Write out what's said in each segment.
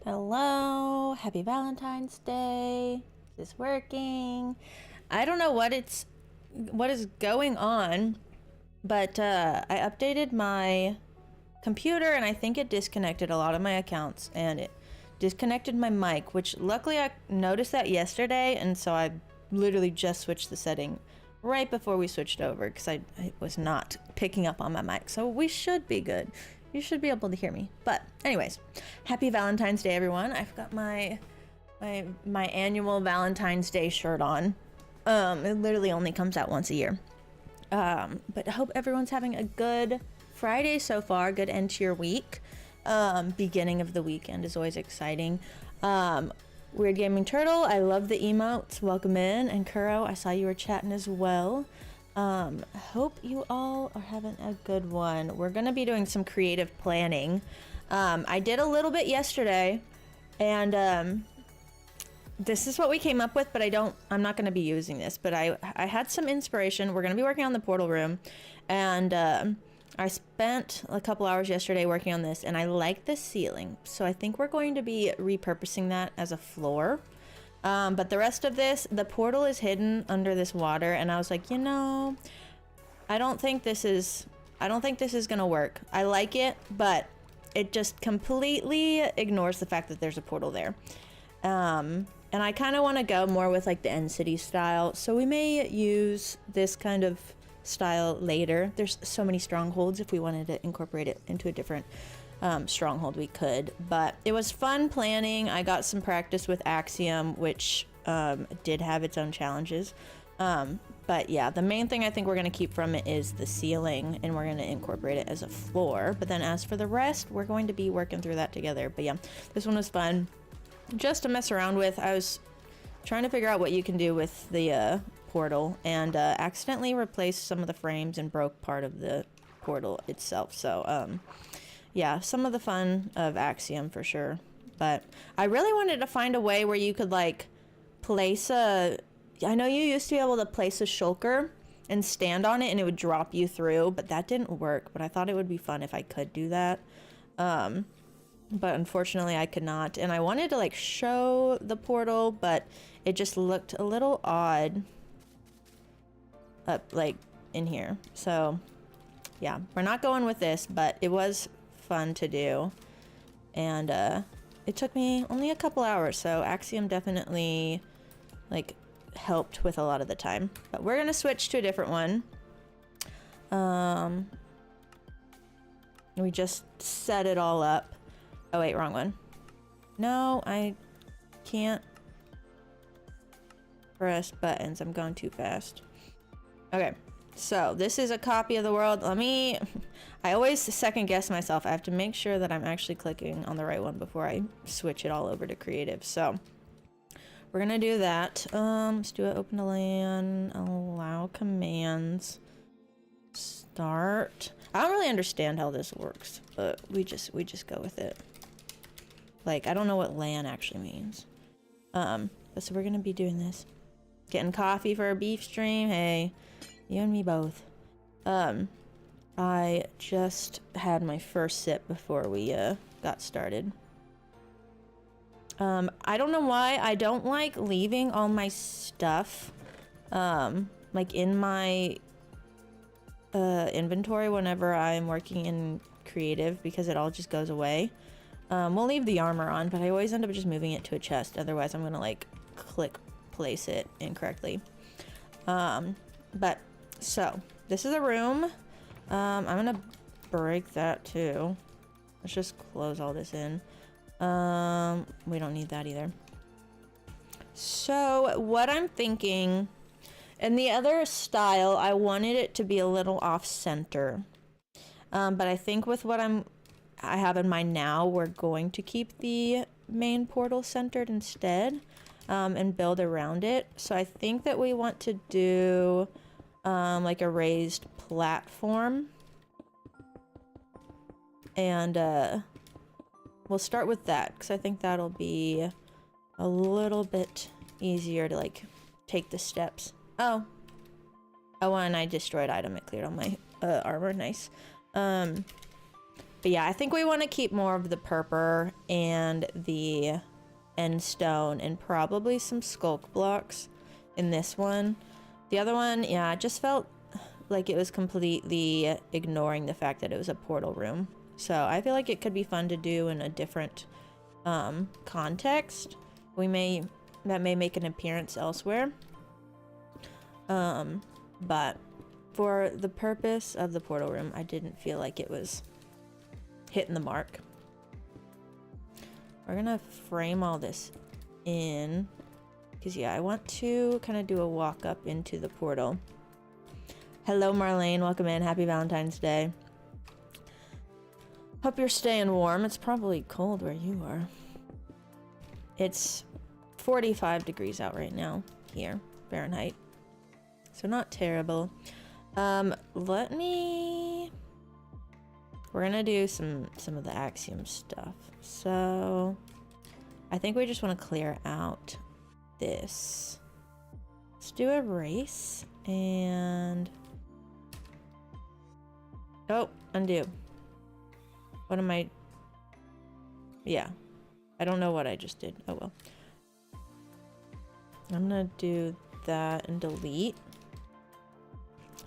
Hello, happy Valentine's Day. Is this working? I don't know what is going on, but I updated my computer and I think it disconnected a lot of my accounts and it disconnected my mic, which luckily I noticed that yesterday, and so I literally just switched the setting right before we switched over because I was not picking up on my mic. So we should be good. You should be able to hear me. But anyways, happy Valentine's Day, everyone. I've got my annual Valentine's Day shirt on. It literally only comes out once a year. But I hope everyone's having a good Friday so far, good end to your week. Beginning of the weekend is always exciting. Weird Gaming Turtle, I love the emotes. Welcome in. And Kuro, I saw you were chatting as well. Hope you all are having a good one. We're gonna be doing some creative planning. I did a little bit yesterday, and this is what we came up with, but I'm not gonna be using this, but I had some inspiration. We're gonna be working on the portal room, and I spent a couple hours yesterday working on this, and I like the ceiling, so I think we're going to be repurposing that as a floor. But the rest of this, the portal is hidden under this water, and I was like, you know, I don't think this is gonna work. I like it, but it just completely ignores the fact that there's a portal there. And I kind of want to go more with like the End City style, so we may use this kind of style later. There's so many strongholds. If we wanted to incorporate it into a different stronghold, we could, but it was fun planning. I got some practice with Axiom, which did have its own challenges, but yeah, the main thing I think we're going to keep from it is the ceiling, and we're going to incorporate it as a floor. But then as for the rest, we're going to be working through that together. But yeah, this one was fun just to mess around with. I was trying to figure out what you can do with the portal, and accidentally replaced some of the frames and broke part of the portal itself. So yeah, some of the fun of Axiom for sure. But I really wanted to find a way where you could like place I know you used to be able to place a shulker and stand on it and it would drop you through, but that didn't work. But I thought it would be fun if I could do that. But unfortunately I could not. And I wanted to like show the portal, but it just looked a little odd up like in here. So yeah, we're not going with this, but it was fun to do, and it took me only a couple hours, so Axiom definitely like helped with a lot of the time. But we're gonna switch to a different one. We just set it all up. Oh wait, wrong one. No, I can't press buttons. I'm going too fast. Okay, so this is a copy of the world. I always second guess myself. I have to make sure that I'm actually clicking on the right one before I switch it all over to creative. So we're gonna do that. Let's do it. Open to LAN, allow commands, start. I don't really understand how this works, but we just go with it. Like, I don't know what LAN actually means. But so we're gonna be doing this. Getting coffee for a beef stream. Hey, you and me both. I just had my first sip before we got started. I don't know why I don't like leaving all my stuff like in my inventory whenever I'm working in creative, because it all just goes away. We'll leave the armor on, but I always end up just moving it to a chest. Otherwise I'm gonna like place it incorrectly. But so this is a room. I'm gonna break that too. Let's just close all this in. We don't need that either. So what I'm thinking, and the other style, I wanted it to be a little off center. But I think with what I have in mind now, we're going to keep the main portal centered instead, and build around it. So I think that we want to do like a raised platform, and we'll start with that because I think that'll be a little bit easier to like take the steps. Oh, and I destroyed item. It cleared all my armor. Nice. But yeah, I think we want to keep more of the purpur and the end stone and probably some skulk blocks in this one. The other one, yeah, it just felt like it was completely ignoring the fact that it was a portal room. So I feel like it could be fun to do in a different context. That may make an appearance elsewhere. But for the purpose of the portal room, I didn't feel like it was hitting the mark. We're gonna frame all this in because yeah, I want to kind of do a walk up into the portal. Hello Marlene, welcome in. Happy Valentine's Day. Hope you're staying warm. It's probably cold where you are. It's 45 degrees out right now here, Fahrenheit. So not terrible. We're gonna do some of the Axiom stuff. So I think we just want to clear out this. Let's do a race and oh, undo. What am I? Yeah, I don't know what I just did. Oh well. I'm gonna do that and delete.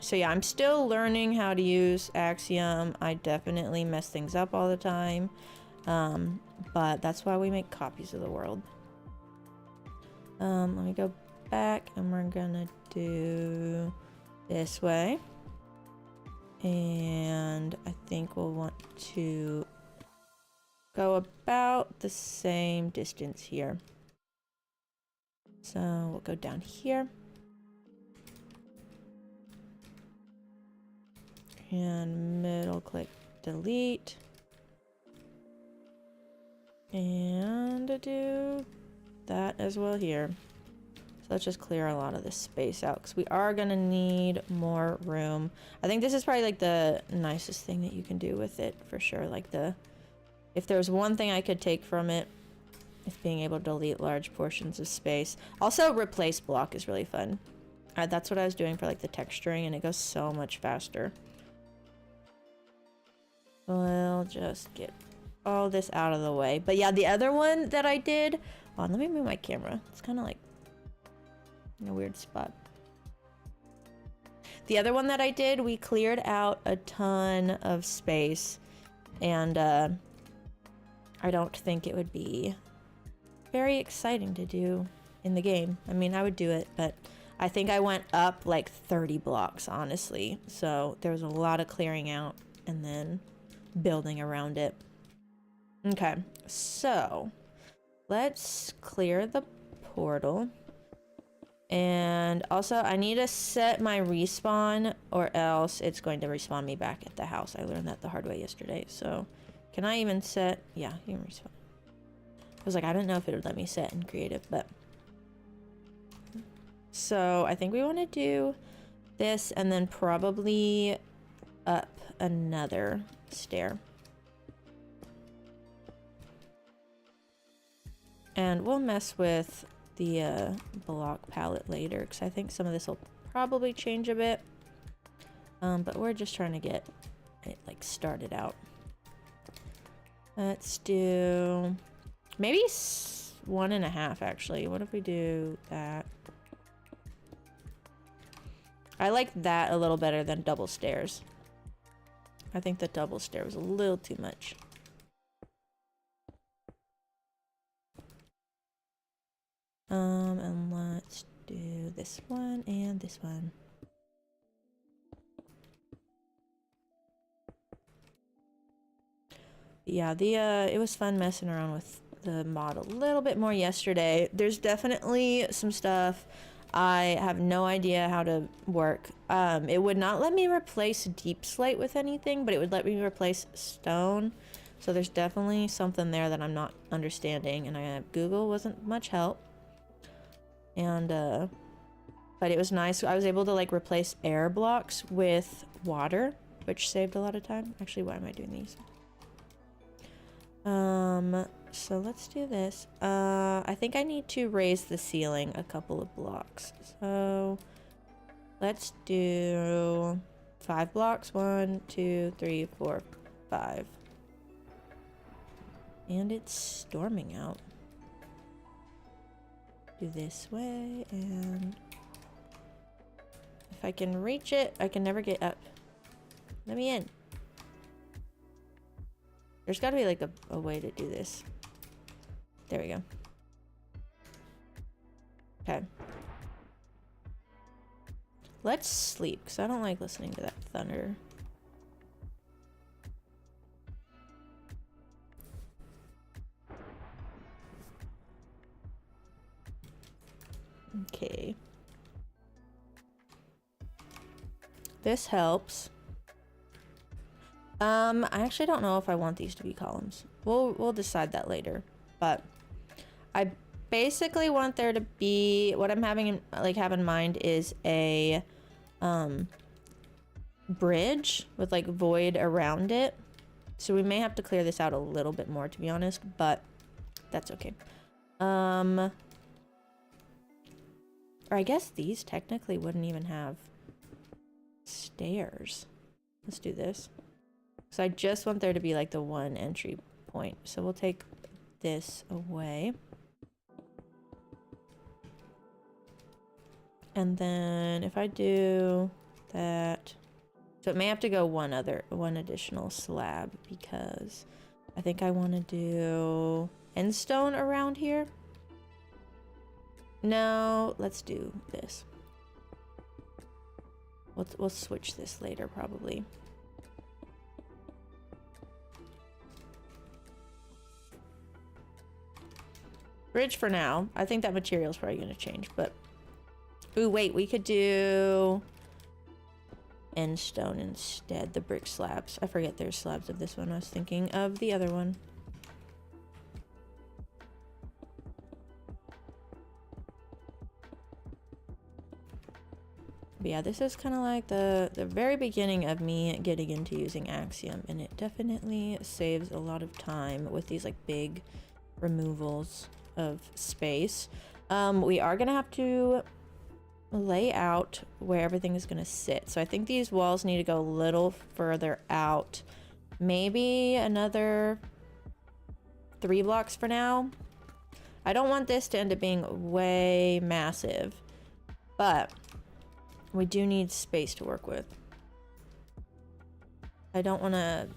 So yeah, I'm still learning how to use Axiom. I definitely mess things up all the time. But that's why we make copies of the world. Let me go back and we're gonna do this way. And I think we'll want to go about the same distance here. So we'll go down here. And middle click delete. And do that as well here. So let's just clear a lot of this space out because we are gonna need more room. I think this is probably like the nicest thing that you can do with it for sure. Like if there's one thing I could take from it, it's being able to delete large portions of space. Also, replace block is really fun. That's what I was doing for like the texturing and it goes so much faster. We'll just get all this out of the way. But yeah, the other one that I did... Oh, let me move my camera. It's kind of like in a weird spot. The other one that I did, we cleared out a ton of space. And I don't think it would be very exciting to do in the game. I mean, I would do it, but I think I went up like 30 blocks, honestly. So there was a lot of clearing out and then building around it. Okay, so let's clear the portal. And also I need to set my respawn or else it's going to respawn me back at the house. I learned that the hard way yesterday. So can I even set? Yeah, you can respawn. I was like, I didn't know if it would let me set in creative, but so I think we want to do this and then probably up another stair. And we'll mess with the block palette later because I think some of this will probably change a bit. But we're just trying to get it like started out. Let's do maybe 1.5 actually. What if we do that? I like that a little better than double stairs. I think the double stair was a little too much. And let's do this one and this one. Yeah, it was fun messing around with the mod a little bit more yesterday. There's definitely some stuff I have no idea how to work. It would not let me replace deep slate with anything, but it would let me replace stone. So there's definitely something there that I'm not understanding, and Google wasn't much help. And but it was nice. I was able to like replace air blocks with water, which saved a lot of time. Actually, why am I doing these? So let's do this. I think I need to raise the ceiling a couple of blocks. So let's do 5 blocks. 1, 2, 3, 4, 5. And it's storming out. Do this way, and if I can reach it, I can never get up. Let me in. There's got to be like a way to do this. There we go. Okay. Let's sleep, because I don't like listening to that thunder. Okay. This helps. I actually don't know if I want these to be columns. We'll decide that later. But I basically want there to be, what I'm having in mind is a bridge with like void around it. So we may have to clear this out a little bit more, to be honest, but that's okay. Or I guess these technically wouldn't even have stairs. Let's do this. So I just want there to be like the one entry point. So we'll take this away. And then if I do that, so it may have to go one additional slab, because I think I want to do end stone around here. No, let's do this. We'll switch this later probably. Bridge for now. I think that material's probably going to change, but... Ooh, wait, we could do... end stone instead, the brick slabs. I forget there's slabs of this one. I was thinking of the other one. But yeah, this is kind of like the very beginning of me getting into using Axiom, and it definitely saves a lot of time with these like big removals of space. We are gonna have to lay out where everything is gonna sit. So I think these walls need to go a little further out. Maybe another 3 blocks for now. I don't want this to end up being way massive, but we do need space to work with. I don't want to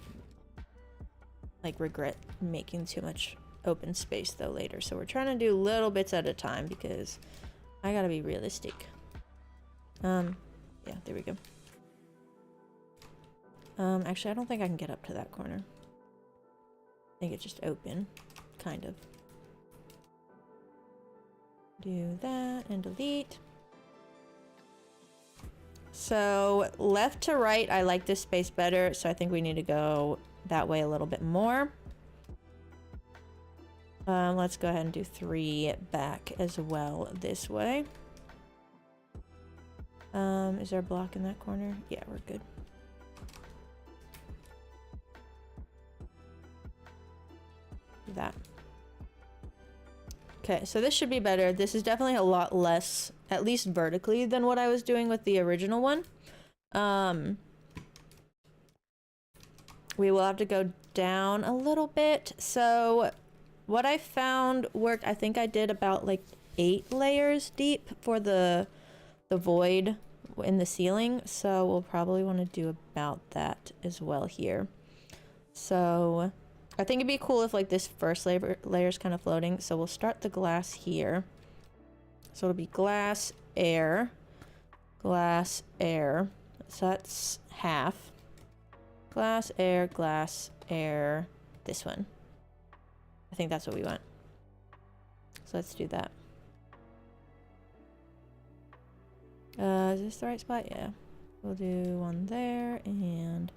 like regret making too much open space though later. So we're trying to do little bits at a time because I gotta be realistic. Yeah, there we go. Actually, I don't think I can get up to that corner. I think it's just open, kind of. Do that and delete. So left to right, I like this space better, so I think we need to go that way a little bit more. Let's go ahead and do 3 back as well this way. Is there a block in that corner? Yeah, we're good. Do that. Okay, so this should be better. This is definitely a lot less, at least vertically, than what I was doing with the original one. We will have to go down a little bit. So what I found worked, I think I did about like 8 layers deep for the void in the ceiling. So we'll probably want to do about that as well here. So I think it'd be cool if like this first layer is kind of floating. So we'll start the glass here. So it'll be glass, air, glass, air. So that's half. Glass, air, this one. I think that's what we want. So let's do that. Is this the right spot? Yeah. We'll do one there and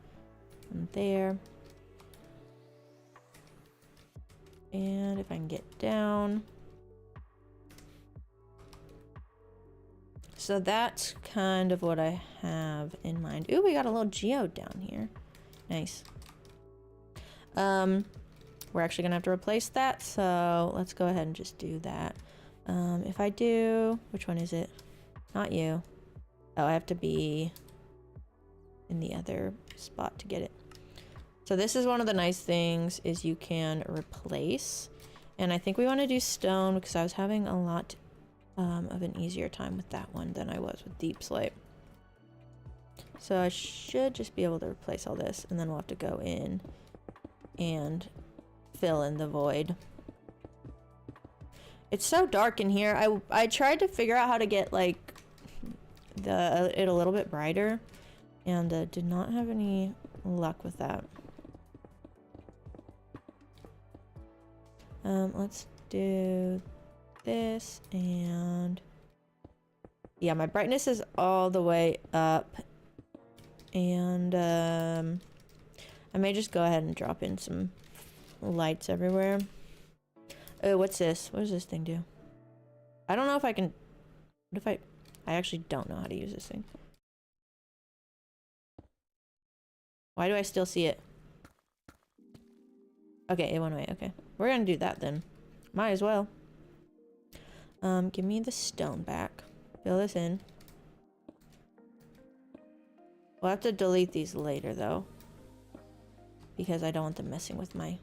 one there. And if I can get down. So that's kind of what I have in mind. Ooh, we got a little geode down here. Nice. We're actually gonna have to replace that, so let's go ahead and just do that. If I do, which one is it? Not you. Oh, I have to be in the other spot to get it. So this is one of the nice things is you can replace. And I think we want to do stone because I was having a lot of an easier time with that one than I was with deep slate. So I should just be able to replace all this, and then we'll have to go in and fill in the void. It's so dark in here. I tried to figure out how to get like it a little bit brighter, and did not have any luck with that. Let's do this, and yeah, my brightness is all the way up, and I may just go ahead and drop in some lights everywhere. Oh, what's this? What does this thing do? I don't know if I can... What if I actually don't know how to use this thing. Why do I still see it? Okay, it went away. Okay. We're gonna do that then. Might as well. Give me the stone back. Fill this in. We'll have to delete these later though, because I don't want them messing with my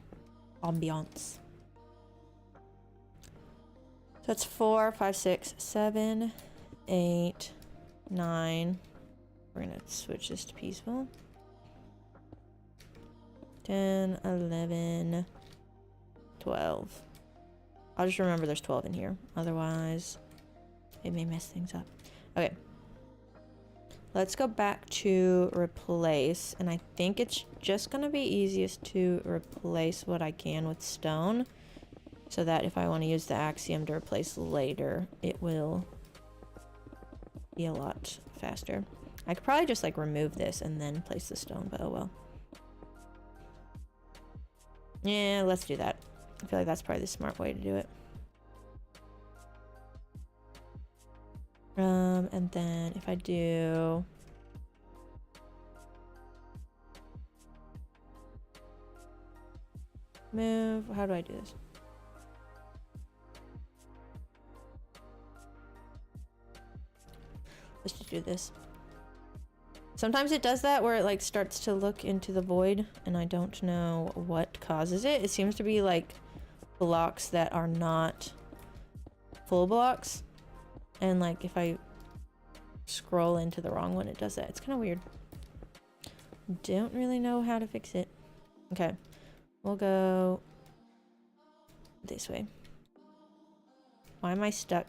ambiance. So that's 4, 5, 6, 7, 8, 9. We're gonna switch this to peaceful. 10, 11, 12. I'll just remember there's 12 in here. Otherwise, it may mess things up. Okay. Let's go back to replace. And I think it's just going to be easiest to replace what I can with stone. So that if I want to use the Axiom to replace later, it will be a lot faster. I could probably just like remove this and then place the stone, but oh well. Yeah, let's do that. I feel like that's probably the smart way to do it. And then if I do... Move, how do I do this? Let's just do this. Sometimes it does that where it like starts to look into the void and I don't know what causes it. It seems to be like blocks that are not full blocks. And like if I scroll into the wrong one, it does that. It's kind of weird. Don't really know how to fix it. Okay. We'll go this way. Why am I stuck?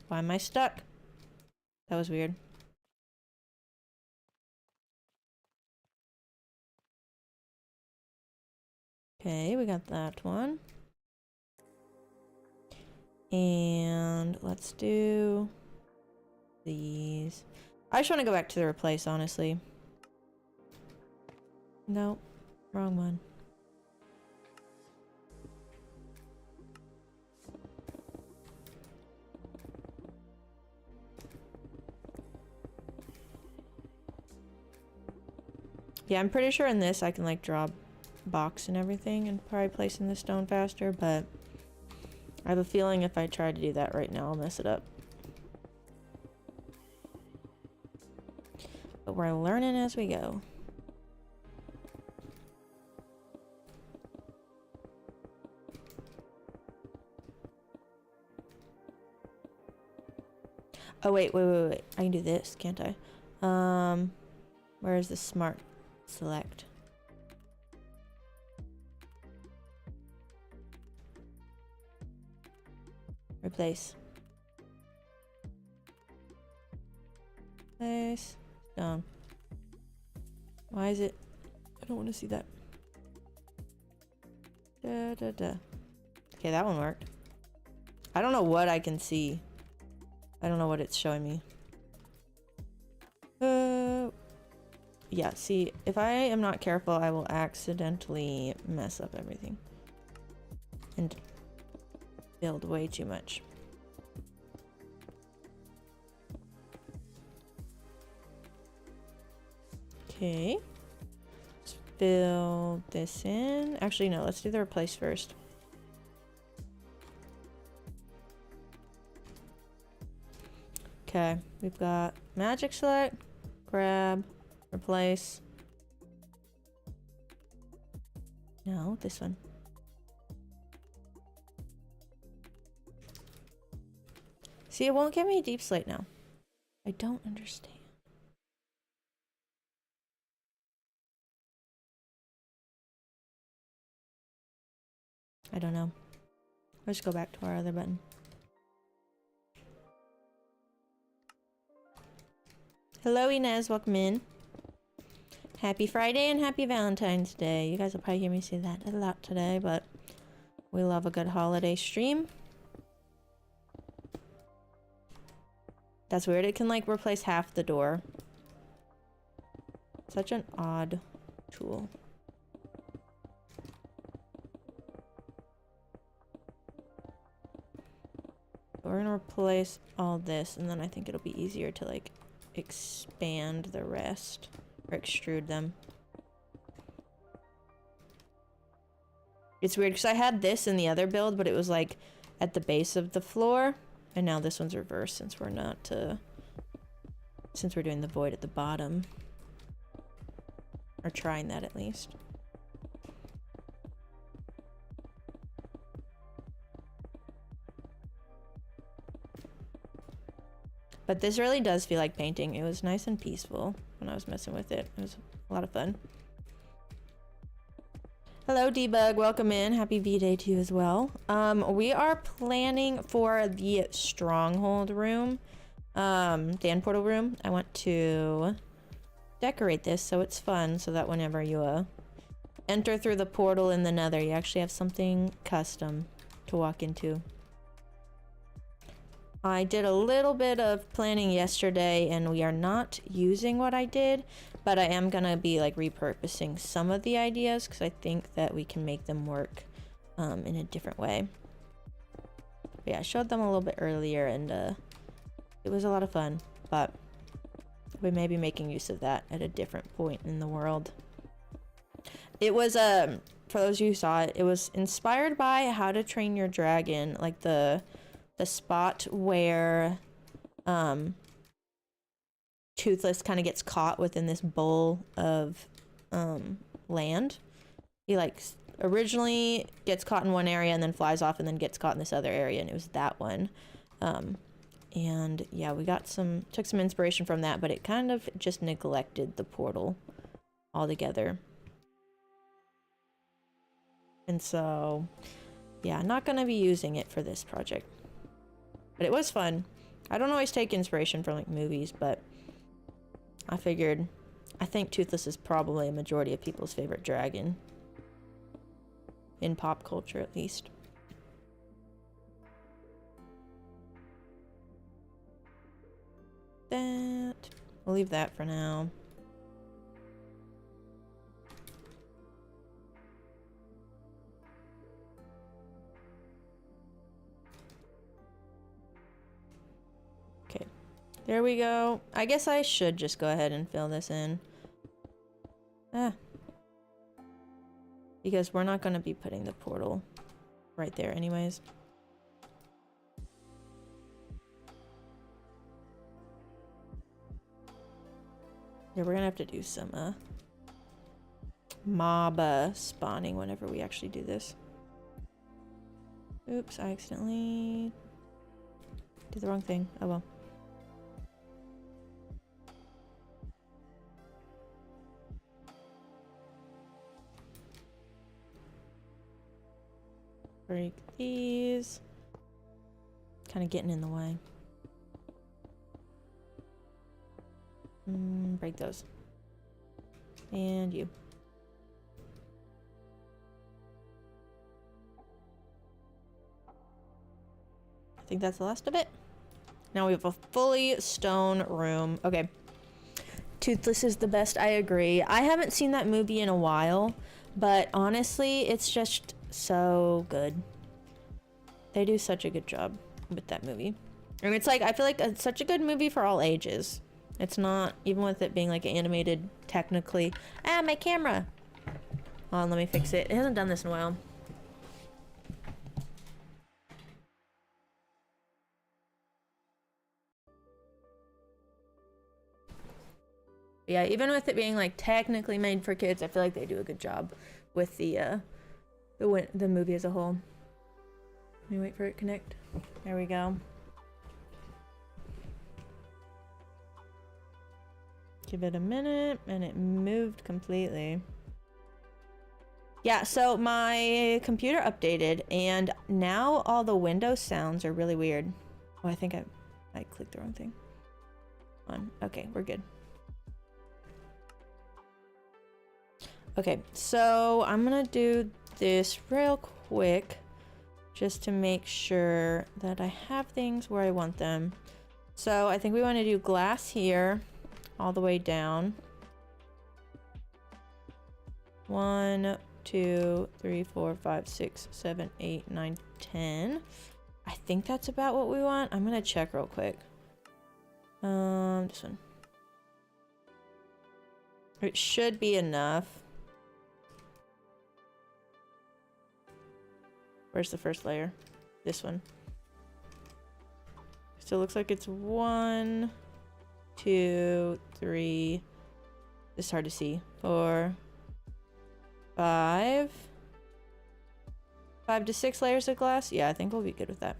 Why am I stuck? That was weird. Okay, we got that one. And let's do these. I just want to go back to the replace, honestly. Nope, wrong one. Yeah, I'm pretty sure in this I can like draw a box and everything and probably place in the stone faster, but I have a feeling if I try to do that right now, I'll mess it up. But we're learning as we go. Oh, wait. I can do this, can't I? Where is the smart select? Replace. Place. Stone. Why is it? I don't want to see that. Okay, that one worked. I don't know what I can see. I don't know what it's showing me. Yeah, see, if I am not careful, I will accidentally mess up everything. And build way too much. Okay. Let's fill this in. Actually, no, let's do the replace first. Okay, we've got magic select, grab, replace. No, this one. See, it won't give me deep slate now. I don't understand. I don't know. Let's go back to our other button. Hello, Inez. Welcome in. Happy Friday and happy Valentine's Day. You guys will probably hear me say that a lot today, but we love a good holiday stream. That's weird. It can, like, replace half the door. Such an odd tool. We're gonna replace all this, and then I think it'll be easier to, like, expand the rest. Or extrude them. It's weird, because I had this in the other build, but it was, like, at the base of the floor. And now this one's reversed, since we're not, since we're doing the void at the bottom. Or trying that, at least. But this really does feel like painting. It was nice and peaceful when I was messing with it. It was a lot of fun. Hello, Debug. Welcome in. Happy V-Day to you as well. We are planning for the Stronghold room. Dan Portal room. I want to decorate this so it's fun, so that whenever you enter through the portal in the Nether, you actually have something custom to walk into. I did a little bit of planning yesterday, and we are not using what I did, but I am gonna be, like, repurposing some of the ideas, because I think that we can make them work in a different way. But yeah, I showed them a little bit earlier, and it was a lot of fun, but we may be making use of that at a different point in the world. It was, for those of you who saw it, it was inspired by How to Train Your Dragon, like the spot where Toothless kind of gets caught within this bowl of land. He, like, originally gets caught in one area and then flies off and then gets caught in this other area, and it was that one. And yeah, we got took some inspiration from that, but it kind of just neglected the portal altogether. And so yeah, not gonna be using it for this project. But it was fun. I don't always take inspiration from, like, movies, but I figured, I think Toothless is probably a majority of people's favorite dragon. In pop culture, at least. We'll leave that for now. Okay, there we go. I guess I should just go ahead and fill this in. Because we're not going to be putting the portal right there anyways. Yeah, we're going to have to do some mob spawning whenever we actually do this. Oops, I accidentally did the wrong thing. Oh well. Break these. Kind of getting in the way. Break those. And you. I think that's the last of it. Now we have a fully stone room. Okay. Toothless is the best, I agree. I haven't seen that movie in a while, but honestly, it's just so good. They do such a good job with that movie. And it's like, I feel like it's such a good movie for all ages. It's not, even with it being like animated technically. Ah, my camera! Hold on, let me fix it. It hasn't done this in a while. Yeah, even with it being like technically made for kids, I feel like they do a good job with the movie as a whole. Let me wait for it to connect. There we go. Give it a minute, and it moved completely. Yeah, so my computer updated, and now all the Windows sounds are really weird. Oh, I think I clicked the wrong thing. Okay, we're good. Okay, so I'm gonna do this real quick just to make sure that I have things where I want them. So I think we want to do glass here all the way down. 1, 2, 3, 4, 5, 6, 7, 8, 9, 10. I think that's about what we want. I'm gonna check real quick. This one. It should be enough. Where's the first layer? This one. So it looks like it's 1, 2, 3. This is hard to see. 4, 5. 5 to 6 layers of glass? Yeah, I think we'll be good with that.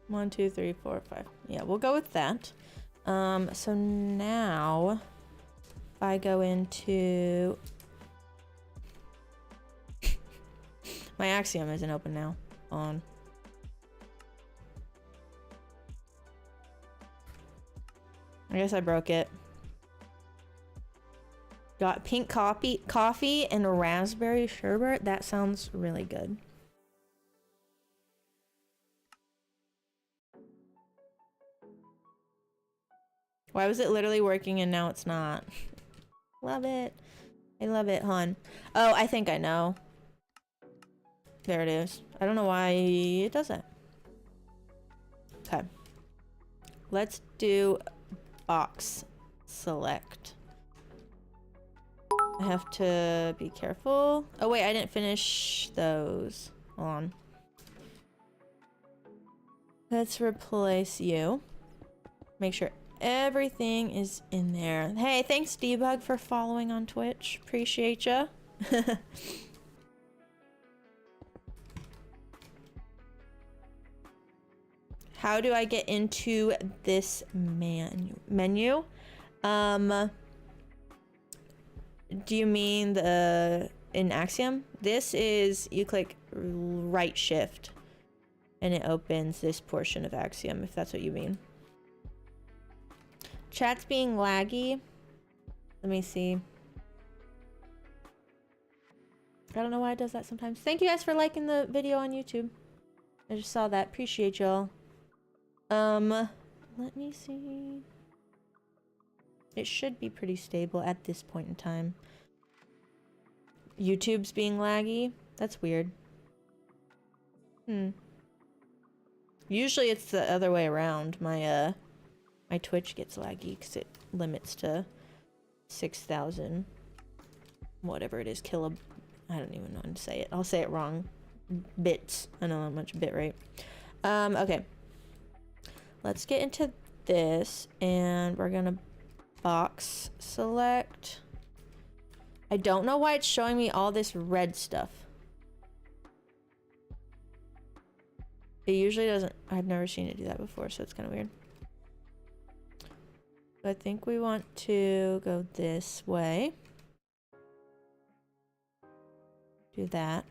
One, 2, 3, 4, 5. Yeah, we'll go with that. So now if I go into my Axiom isn't open now. On. I guess I broke it. Got pink coffee and a raspberry sherbet. That sounds really good. Why was it literally working and now it's not? Love it. I love it, hon. Oh, I think I know. There it is. I don't know why it does that. Okay. Let's do box select. I have to be careful. Oh wait, I didn't finish those. Hold on. Let's replace you. Make sure everything is in there. Hey, thanks Debug for following on Twitch. Appreciate ya. How do I get into this menu? Do you mean in Axiom? This is, you click right shift and it opens this portion of Axiom, if that's what you mean. Chat's being laggy. Let me see. I don't know why it does that sometimes. Thank you guys for liking the video on YouTube. I just saw that. Appreciate y'all. Let me see. It should be pretty stable at this point in time. YouTube's being laggy. That's weird. Usually it's the other way around. My my Twitch gets laggy because it limits to 6,000 whatever it is, I don't even know how to say it. I'll say it wrong. Bits. I don't know how much bit rate. Okay. Let's get into this and we're gonna box select. I don't know why it's showing me all this red stuff. It usually doesn't. I've never seen it do that before, so it's kind of weird. I think we want to go this way. Do that.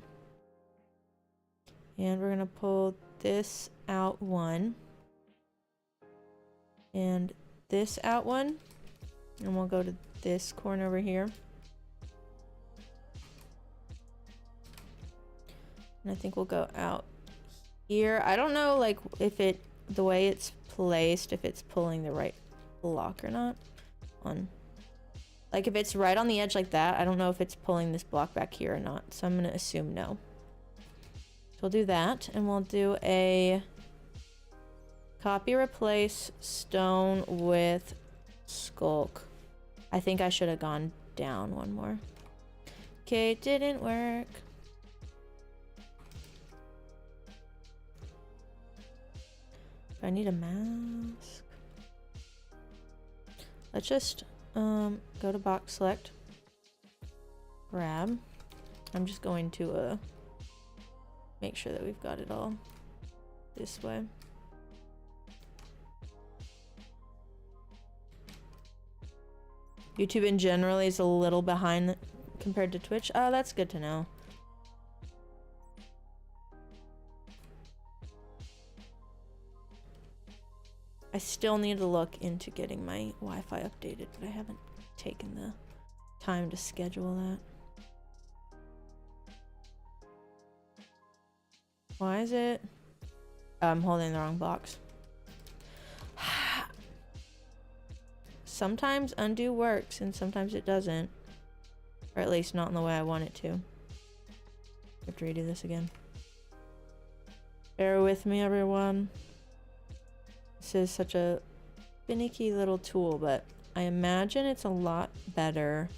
And we're gonna pull this out one. And this out one. And we'll go to this corner over here. And I think we'll go out here. I don't know, like, if the way it's placed, if it's pulling the right block or not. Like, if it's right on the edge like that, I don't know if it's pulling this block back here or not. So I'm gonna assume no. So we'll do that, and we'll do a copy replace stone with skulk. I think I should have gone down one more. Okay, it didn't work. I need a mask. Let's just go to box select. Grab. I'm just going to make sure that we've got it all this way. YouTube in general is a little behind compared to Twitch. Oh, that's good to know. I still need to look into getting my Wi-Fi updated, but I haven't taken the time to schedule that. Why is it? Oh, I'm holding the wrong box. Sometimes undo works and sometimes it doesn't. Or at least not in the way I want it to. I have to redo this again. Bear with me, everyone. This is such a finicky little tool, but I imagine it's a lot better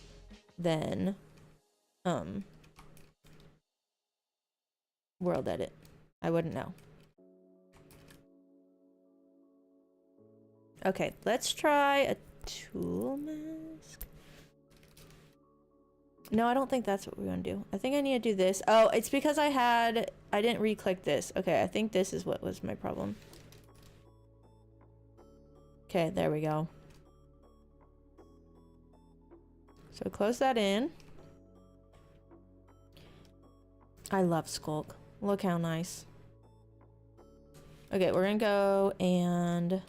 than World Edit. I wouldn't know. Okay, let's try a tool mask. No, I don't think that's what we want to do. I think I need to do this. Oh, it's because I didn't re-click this. Okay, I think this is what was my problem. Okay, there we go. So close that in. I love Skulk. Look how nice. Okay, we're gonna go and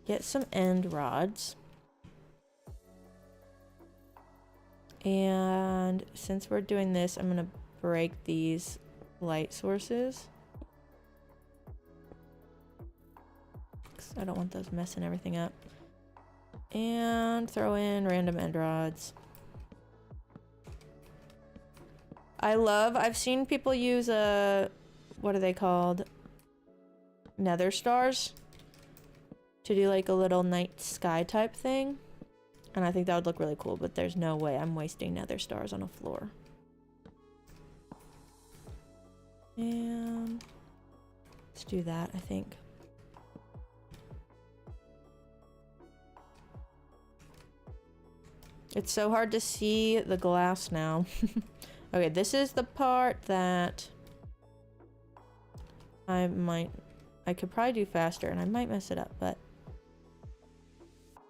get some end rods. And since we're doing this, I'm gonna break these light sources. I don't want those messing everything up. And throw in random end rods. I've seen people use what are they called? Nether stars to do like a little night sky type thing. And I think that would look really cool, but there's no way I'm wasting nether stars on a floor. And let's do that, I think. It's so hard to see the glass now. Okay, this is the part that I could probably do faster and I might mess it up, but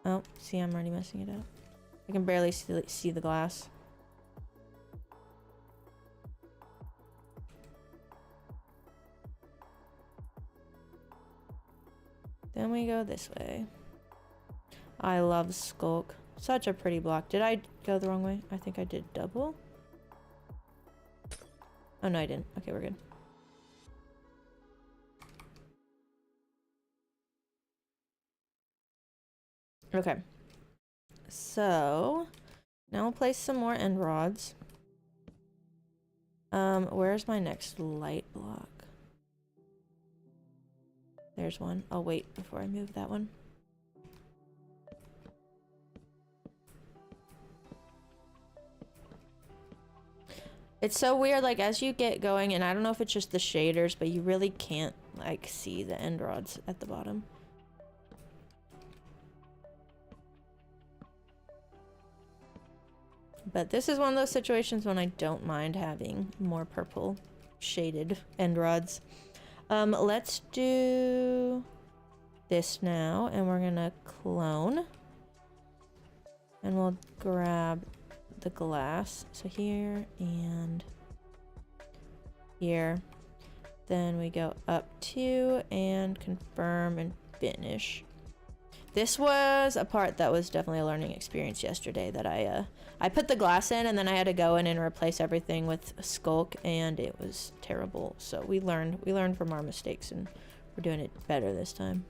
oh, see, I'm already messing it up. I can barely see the glass. Then we go this way. I love Skulk. Such a pretty block. Did I go the wrong way? I think I did double. Oh no, I didn't. Okay, we're good. Okay. So now I'll place some more end rods. Where's my next light block? There's one. I'll wait before I move that one. It's so weird, like, as you get going, and I don't know if it's just the shaders, but you really can't, like, see the end rods at the bottom. But this is one of those situations when I don't mind having more purple shaded end rods. Let's do this now, and we're gonna clone. And we'll grab the glass. So here and here. Then we go up to and confirm and finish. This was a part that was definitely a learning experience yesterday that I put the glass in and then I had to go in and replace everything with Skulk and it was terrible. So we learned from our mistakes and we're doing it better this time.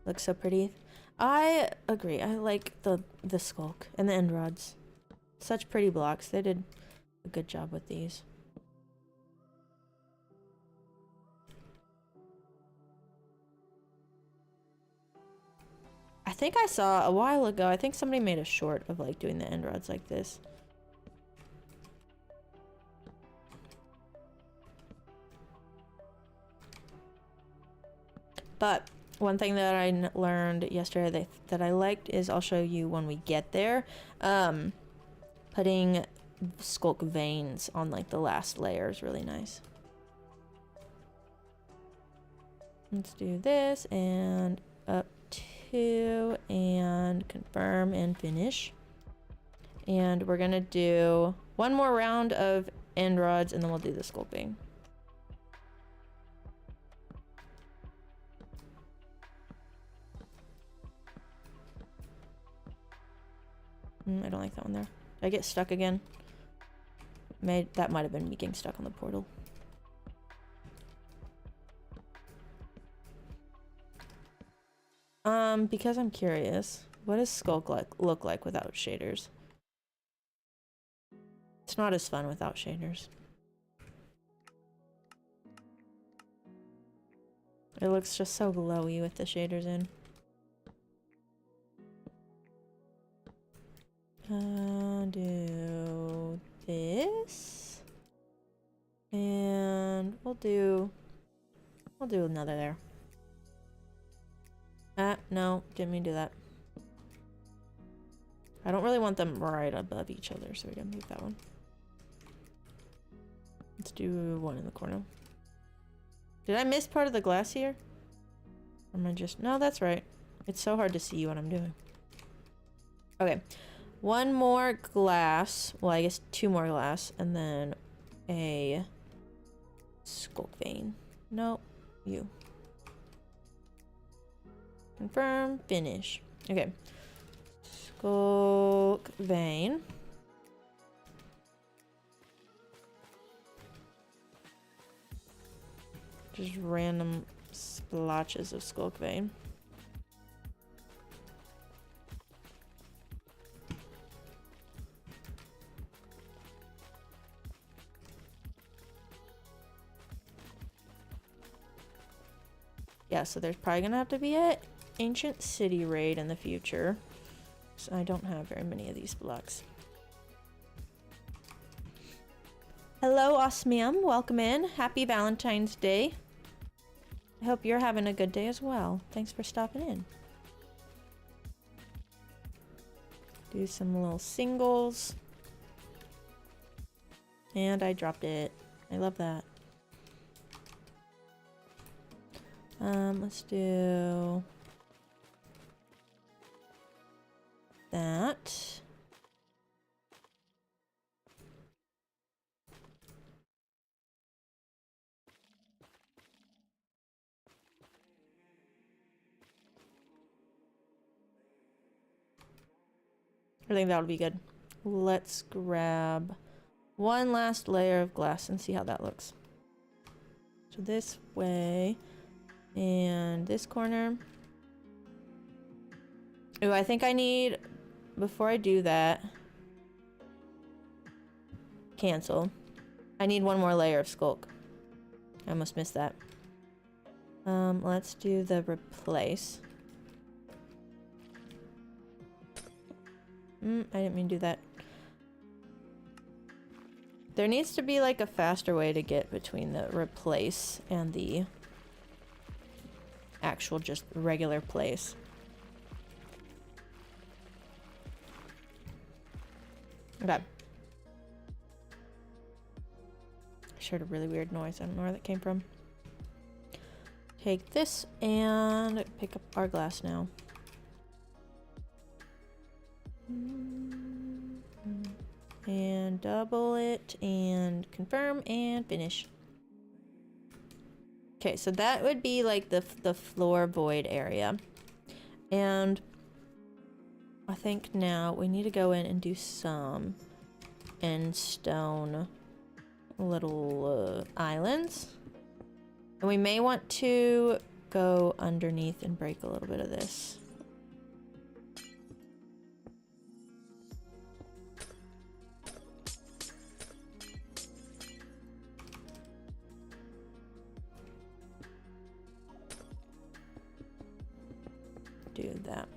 Looks so pretty. I agree. I like the Skulk and the end rods. Such pretty blocks. They did a good job with these. I think I saw a while ago, I think somebody made a short of like doing the end rods like this. But one thing that I learned yesterday that I liked is, I'll show you when we get there, putting skulk veins on like the last layer is really nice. Let's do this and up to and confirm and finish. And we're gonna do one more round of end rods and then we'll do the skulk vein. I don't like that one there. Did I get stuck again? That might have been me getting stuck on the portal. Because I'm curious, what does skulk look like without shaders? It's not as fun without shaders. It looks just so glowy with the shaders in. Do this. And we'll do another there. No, didn't mean to do that. I don't really want them right above each other, so we gotta move that one. Let's do one in the corner. Did I miss part of the glass here? Or am I just... No, that's right. It's so hard to see what I'm doing. Okay. One more glass. Well, I guess two more glass. And then a skulk vein. No, you. Confirm, finish. Okay. Skulk vein. Just random splotches of skulk vein. Yeah, so there's probably gonna have to be an ancient city raid in the future. So I don't have very many of these blocks. Hello, Axiom. Welcome in. Happy Valentine's Day. I hope you're having a good day as well. Thanks for stopping in. Do some little singles. And I dropped it. I love that. Let's do that. I think that would be good. Let's grab one last layer of glass and see how that looks. So this way. And this corner. Oh, I think I need, before I do that, cancel. I need one more layer of skulk. I almost missed that. Let's do the replace. I didn't mean to do that. There needs to be like a faster way to get between the replace and the actual just regular place. Okay. I just heard a really weird noise. I don't know where that came from. Take this and pick up our glass now. And double it and confirm and finish. Okay, so that would be like the floor void area. And I think now we need to go in and do some end stone little islands. And we may want to go underneath and break a little bit of this. Do that.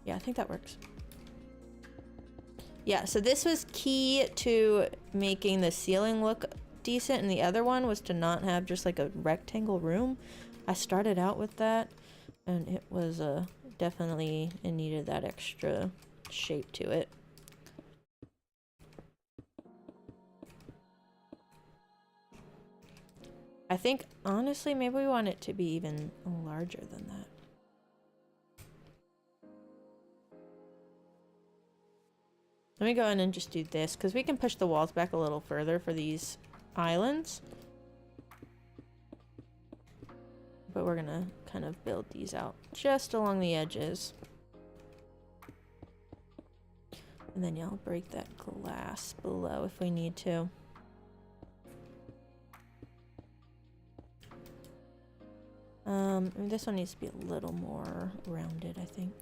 Yeah, I think that works. Yeah, so this was key to making the ceiling look decent, and the other one was to not have just like a rectangle room. I started out with that, and it was definitely, it needed that extra shape to it. I think, honestly, maybe we want it to be even larger than that. Let me go in and just do this, because we can push the walls back a little further for these islands. But we're gonna kind of build these out just along the edges. And then y'all break that glass below if we need to. This one needs to be a little more rounded, I think.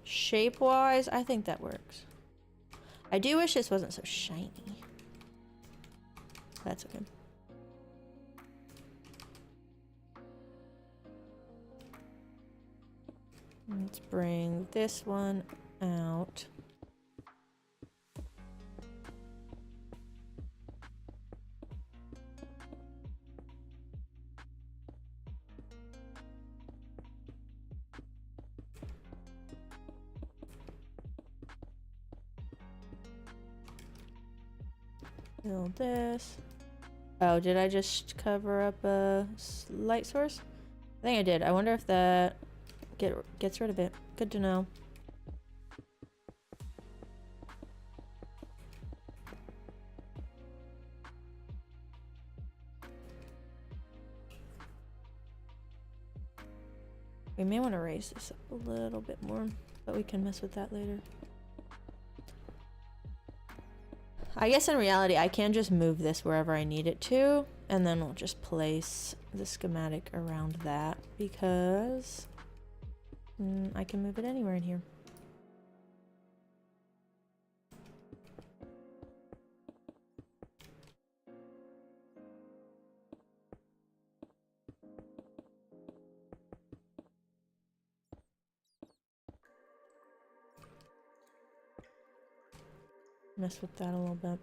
Shape-wise, I think that works. I do wish this wasn't so shiny. That's okay. Let's bring this one out. Build this. Oh, did I just cover up a light source? I think I did. I wonder if that gets rid of it. Good to know. We may want to raise this up a little bit more, but we can mess with that later. I guess in reality, I can just move this wherever I need it to, and then we'll just place the schematic around that, because I can move it anywhere in here. Mess with that a little bit.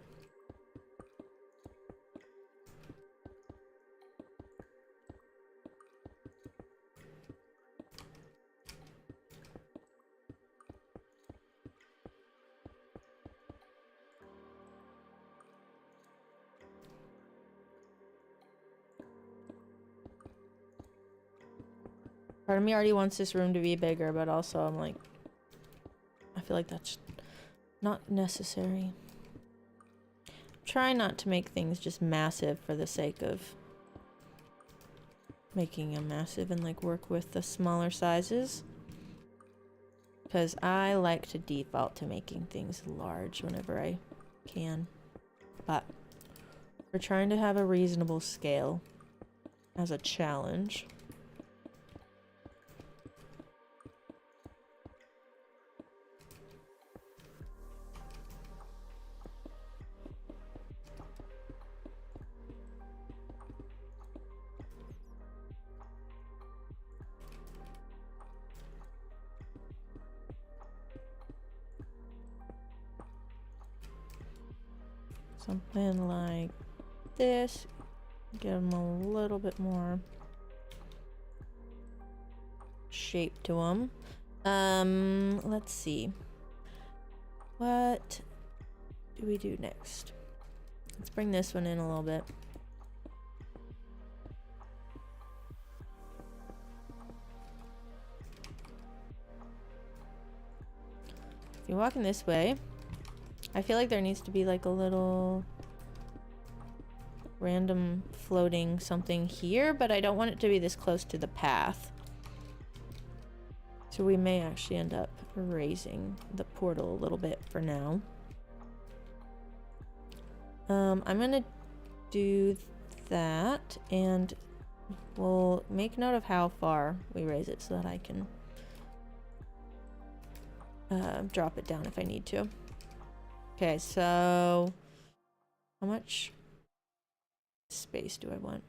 Part of me already wants this room to be bigger, but also I'm like, I feel like that's not necessary. Try not to make things just massive for the sake of making them massive, and like work with the smaller sizes. Because I like to default to making things large whenever I can. But we're trying to have a reasonable scale as a challenge. Something like this. Give them a little bit more shape to them. Let's see. What do we do next? Let's bring this one in a little bit. If you're walking this way, I feel like there needs to be like a little random floating something here, but I don't want it to be this close to the path. So we may actually end up raising the portal a little bit for now. I'm gonna do that, and we'll make note of how far we raise it so that I can drop it down if I need to. Okay, so how much space do I want?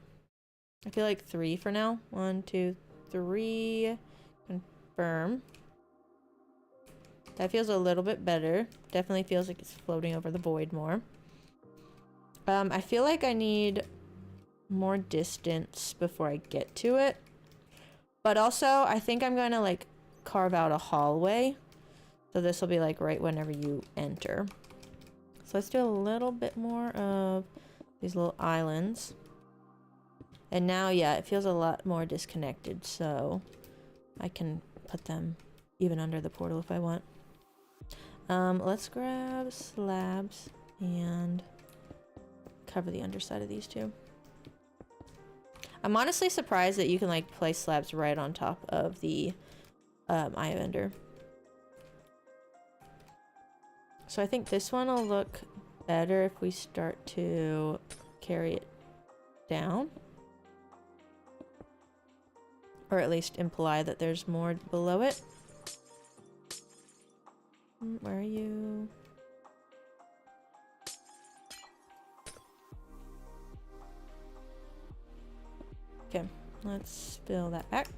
I feel like 3 for now. 1, 2, 3. Confirm. That feels a little bit better. Definitely feels like it's floating over the void more. I feel like I need more distance before I get to it. But also, I think I'm going to like carve out a hallway. So this will be like right whenever you enter. So let's do a little bit more of these little islands. And now, yeah, it feels a lot more disconnected. So I can put them even under the portal if I want. Let's grab slabs and cover the underside of these two. I'm honestly surprised that you can like place slabs right on top of the eye of ender. So I think this one will look better if we start to carry it down. Or at least imply that there's more below it. Where are you? Okay, let's fill that back.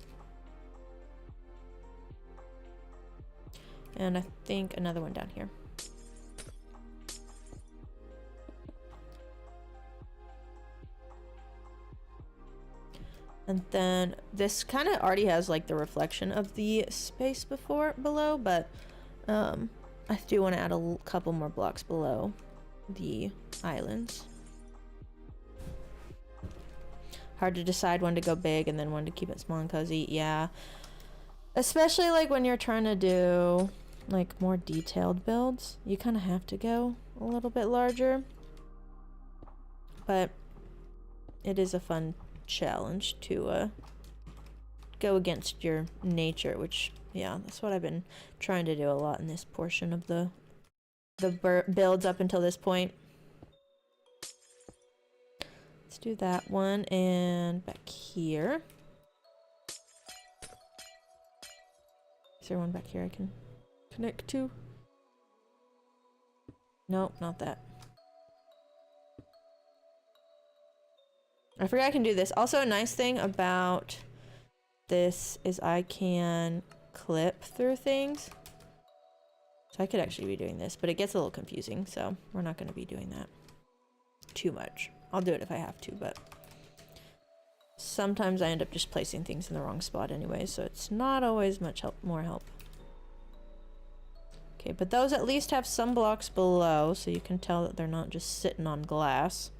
And I think another one down here. And then this kind of already has like the reflection of the space below, but I do want to add a couple more blocks below the islands. Hard to decide when to go big and then when to keep it small and cozy. Yeah. Especially like when you're trying to do like more detailed builds, you kind of have to go a little bit larger. But it is a fun challenge to go against your nature, which, yeah, that's what I've been trying to do a lot in this portion of the builds up until this point. Let's do that one, and back here. Is there one back here I can connect to? Nope, not that. I forgot I can do this. Also, a nice thing about this is I can clip through things. So I could actually be doing this, but it gets a little confusing, so we're not going to be doing that too much. I'll do it if I have to, but sometimes I end up just placing things in the wrong spot anyway, so it's not always much more help. Okay, but those at least have some blocks below, so you can tell that they're not just sitting on glass.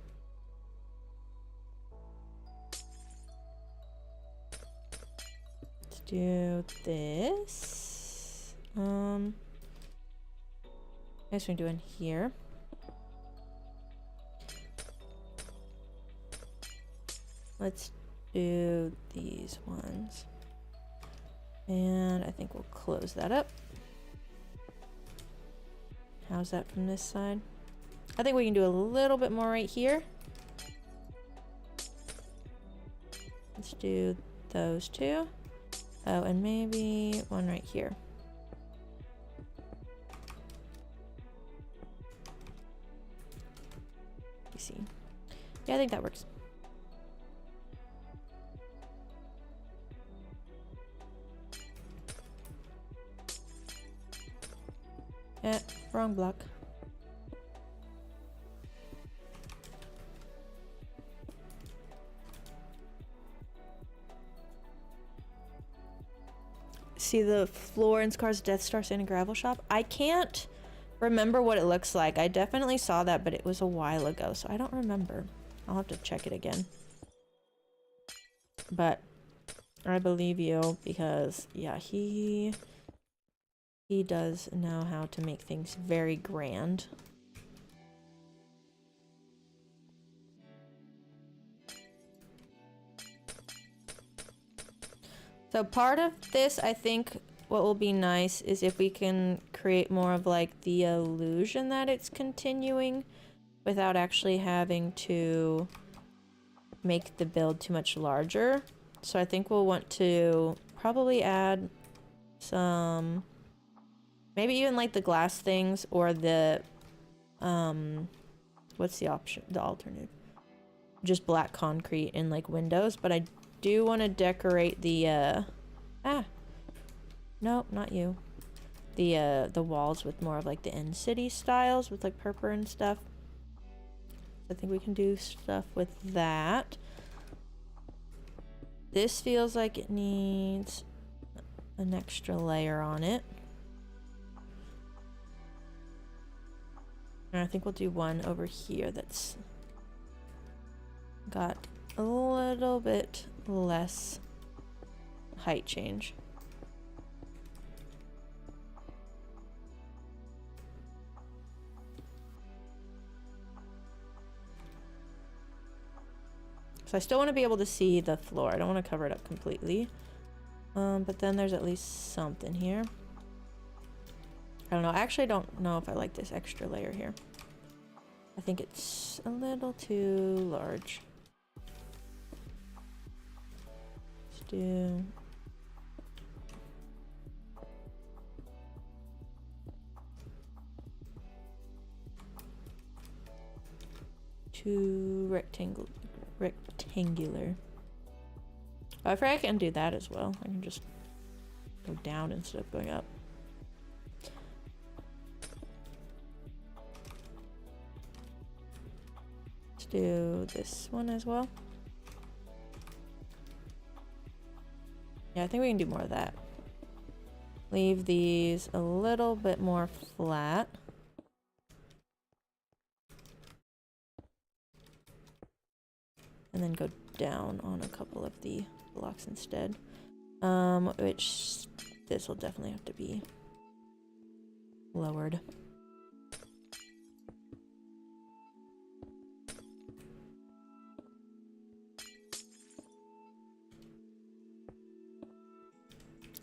Let's do this. I guess we're doing here. Let's do these ones. And I think we'll close that up. How's that from this side? I think we can do a little bit more right here. Let's do those two. Oh, and maybe one right here. You see. Yeah, I think that works. Wrong block. See the floor in Scar's Death Star Sand and Gravel Shop? I can't remember what it looks like. I definitely saw that, but it was a while ago, so I don't remember. I'll have to check it again. But I believe you because, yeah, he does know how to make things very grand. So part of this, I think what will be nice is if we can create more of like the illusion that it's continuing without actually having to make the build too much larger. So I think we'll want to probably add some, maybe even like the glass things or the, what's the option, the alternative? just black concrete and like windows, but I do want to decorate the nope, not you. The walls with more of like the end city styles with like purple and stuff. I think we can do stuff with that. This feels like it needs an extra layer on it. And I think we'll do one over here that's got a little bit less height change. So I still want to be able to see the floor. I don't want to cover it up completely. But then there's at least something here. I don't know. I actually don't know if I like this extra layer here. I think it's a little too large. Let's do... too rectangular. Oh, I forget I can do that as well. I can just go down instead of going up. Let's do this one as well. Yeah, I think we can do more of that. Leave these a little bit more flat. And then go down on a couple of the blocks instead. Which this will definitely have to be lowered.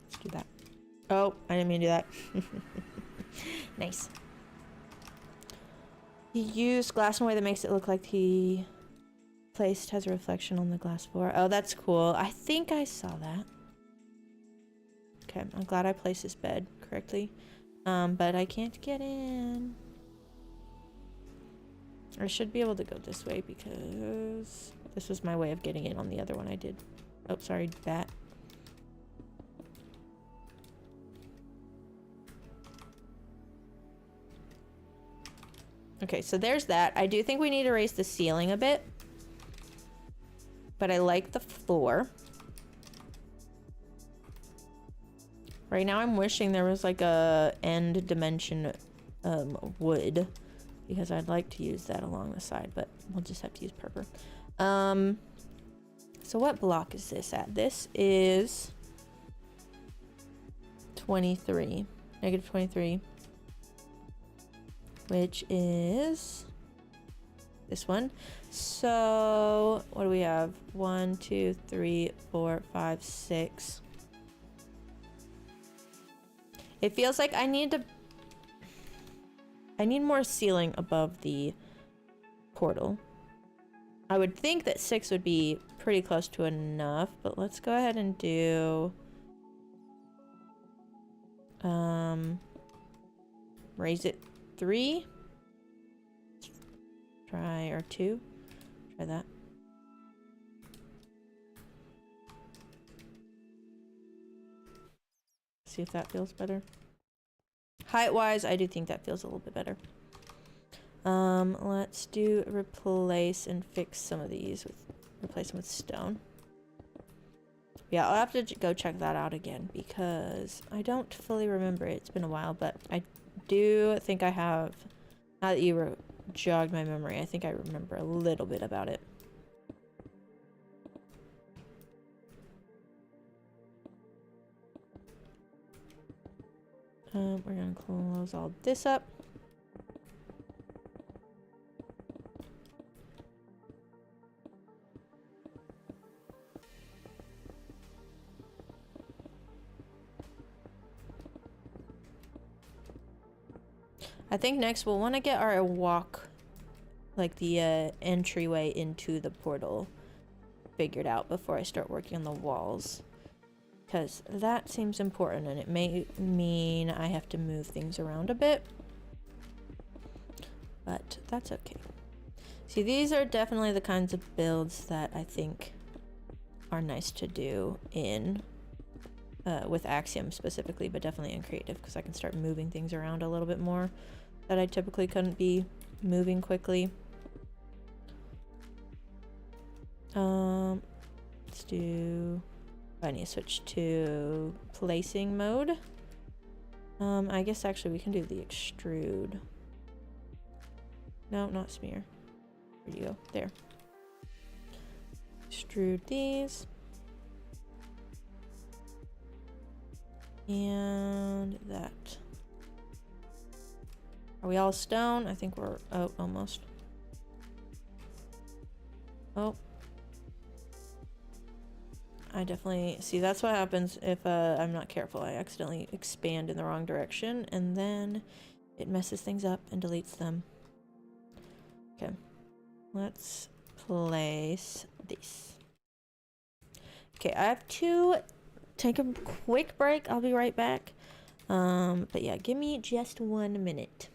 Let's do that. Oh, I didn't mean to do that. Nice. He used glass in a way that makes it look like he placed has a reflection on the glass floor. Oh, that's cool. I think I saw that. Okay, I'm glad I placed this bed correctly. But I can't get in. I should be able to go this way because this was my way of getting in on the other one I did. Oh, sorry, bat. Okay, so there's that. I do think we need to raise the ceiling a bit. But I like the floor. Right now I'm wishing there was like a end dimension wood, because I'd like to use that along the side, but we'll just have to use purple. So what block is this at? This is 23, negative 23, which is this one. So what do we have? 1, 2, 3, 4, 5, 6. It feels like I need more ceiling above the portal. I would think that 6 would be pretty close to enough, but let's go ahead and do raise it 3. Try, or 2. Try that. See if that feels better. Height-wise, I do think that feels a little bit better. Let's do replace and fix some of these with replace them with stone. Yeah, I'll have to go check that out again because I don't fully remember it. It's been a while, but I do think I have. Now that you jogged my memory, I think I remember a little bit about it. We're gonna close all this up. I think next we'll want to get our walk, like the entryway into the portal, figured out before I start working on the walls. Because that seems important, and it may mean I have to move things around a bit. But that's okay. See, these are definitely the kinds of builds that I think are nice to do in with Axiom specifically, but definitely in creative, because I can start moving things around a little bit more that I typically couldn't be moving quickly. Let's do, I need to switch to placing mode. I guess actually we can do the extrude. No, not smear. Where do you go? There. Extrude these. And that. Are we all stone? I think we're, oh, almost. Oh. I definitely, see, that's what happens if I'm not careful. I accidentally expand in the wrong direction, and then it messes things up and deletes them. Okay. Let's place this. Okay, I have to take a quick break. I'll be right back. But yeah, give me just 1 minute.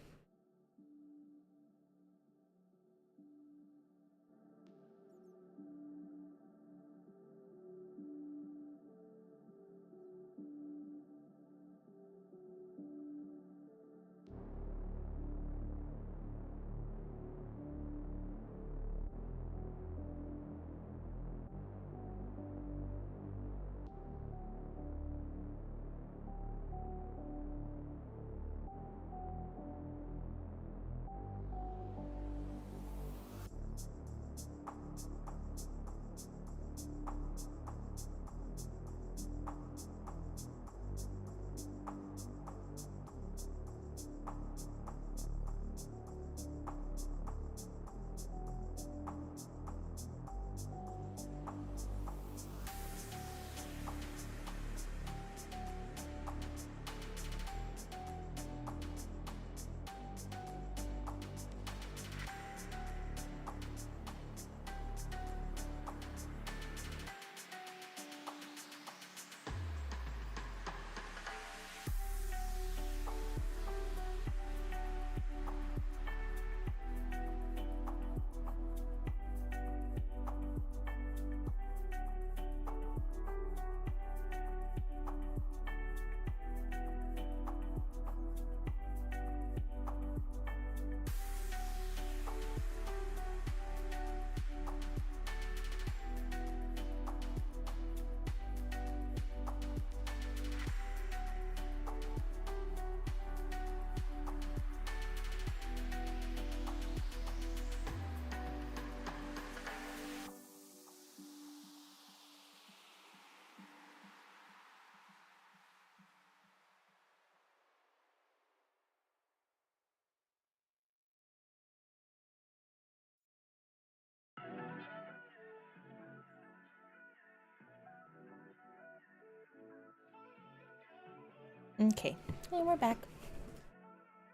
Okay, and we're back.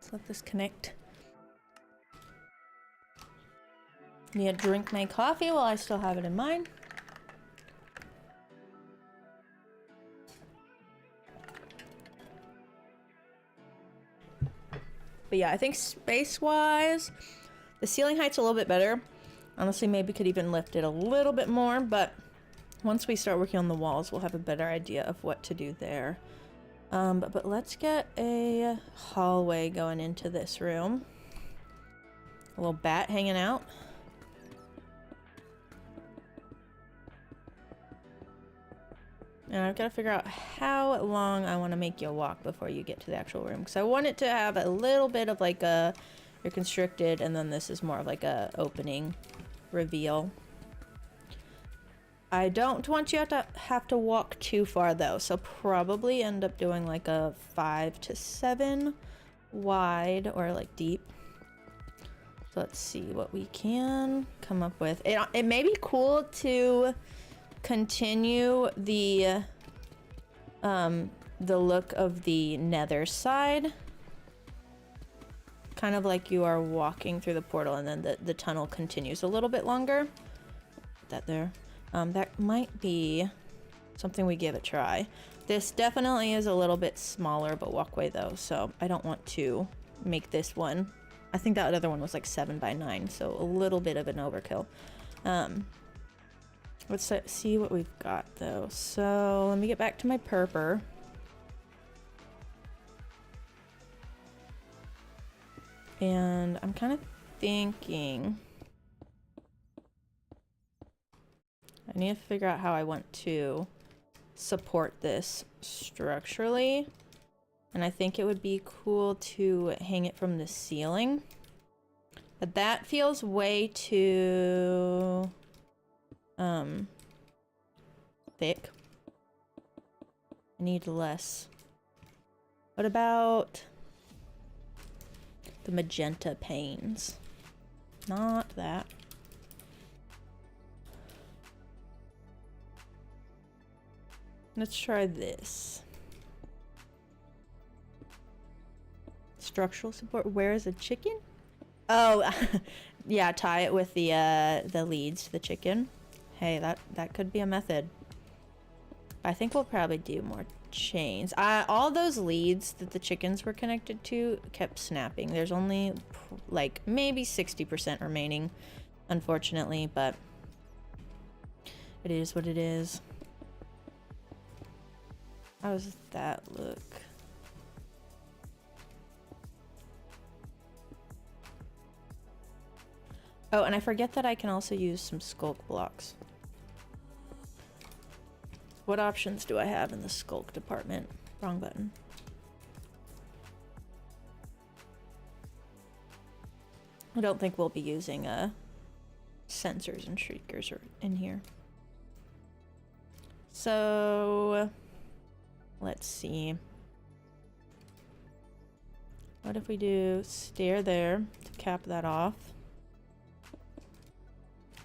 Let's let this connect. Need to drink my coffee while I still have it in mine. But yeah, I think space-wise, the ceiling height's a little bit better. Honestly, maybe could even lift it a little bit more, but once we start working on the walls, we'll have a better idea of what to do there. But let's get a hallway going into this room. A little bat hanging out. And I've got to figure out how long I want to make you walk before you get to the actual room. Because I want it to have a little bit of like a, you're constricted, and then this is more of like a opening reveal. I don't want you to have to walk too far though, so probably end up doing like a 5 to 7 wide or like deep. So let's see what we can come up with. It may be cool to continue the look of the nether side, kind of like you are walking through the portal and then the tunnel continues a little bit longer. Put that there. That might be something we give a try. This definitely is a little bit smaller, but walkway though, so I don't want to make this one I think that other one was like 7 by 9, so a little bit of an overkill. Let's see what we've got though. So let me get back to my purper. And I'm kind of thinking I need to figure out how I want to support this structurally. And I think it would be cool to hang it from the ceiling. But that feels way too thick. I need less. What about the magenta panes? Not that. Let's try this. Structural support. Where is a chicken? Oh, yeah. Tie it with the leads to the chicken. Hey, that could be a method. I think we'll probably do more chains. All those leads that the chickens were connected to kept snapping. There's only like maybe 60% remaining, unfortunately, but it is what it is. How does that look? Oh, and I forget that I can also use some sculk blocks. What options do I have in the sculk department? Wrong button. I don't think we'll be using sensors and shriekers in here. So let's see. What if we do stair there to cap that off?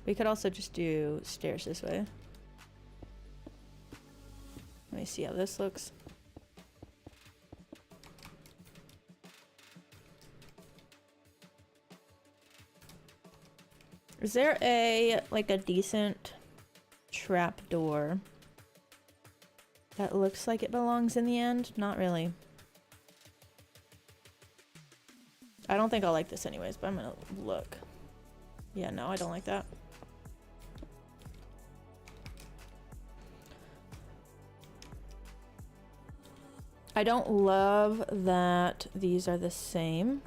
We could also just do stairs this way. Let me see how this looks. Is there a decent trap door that looks like it belongs in the end? Not really. I don't think I'll like this anyways, but I'm gonna look. Yeah, no, I don't like that. I don't love that these are the same.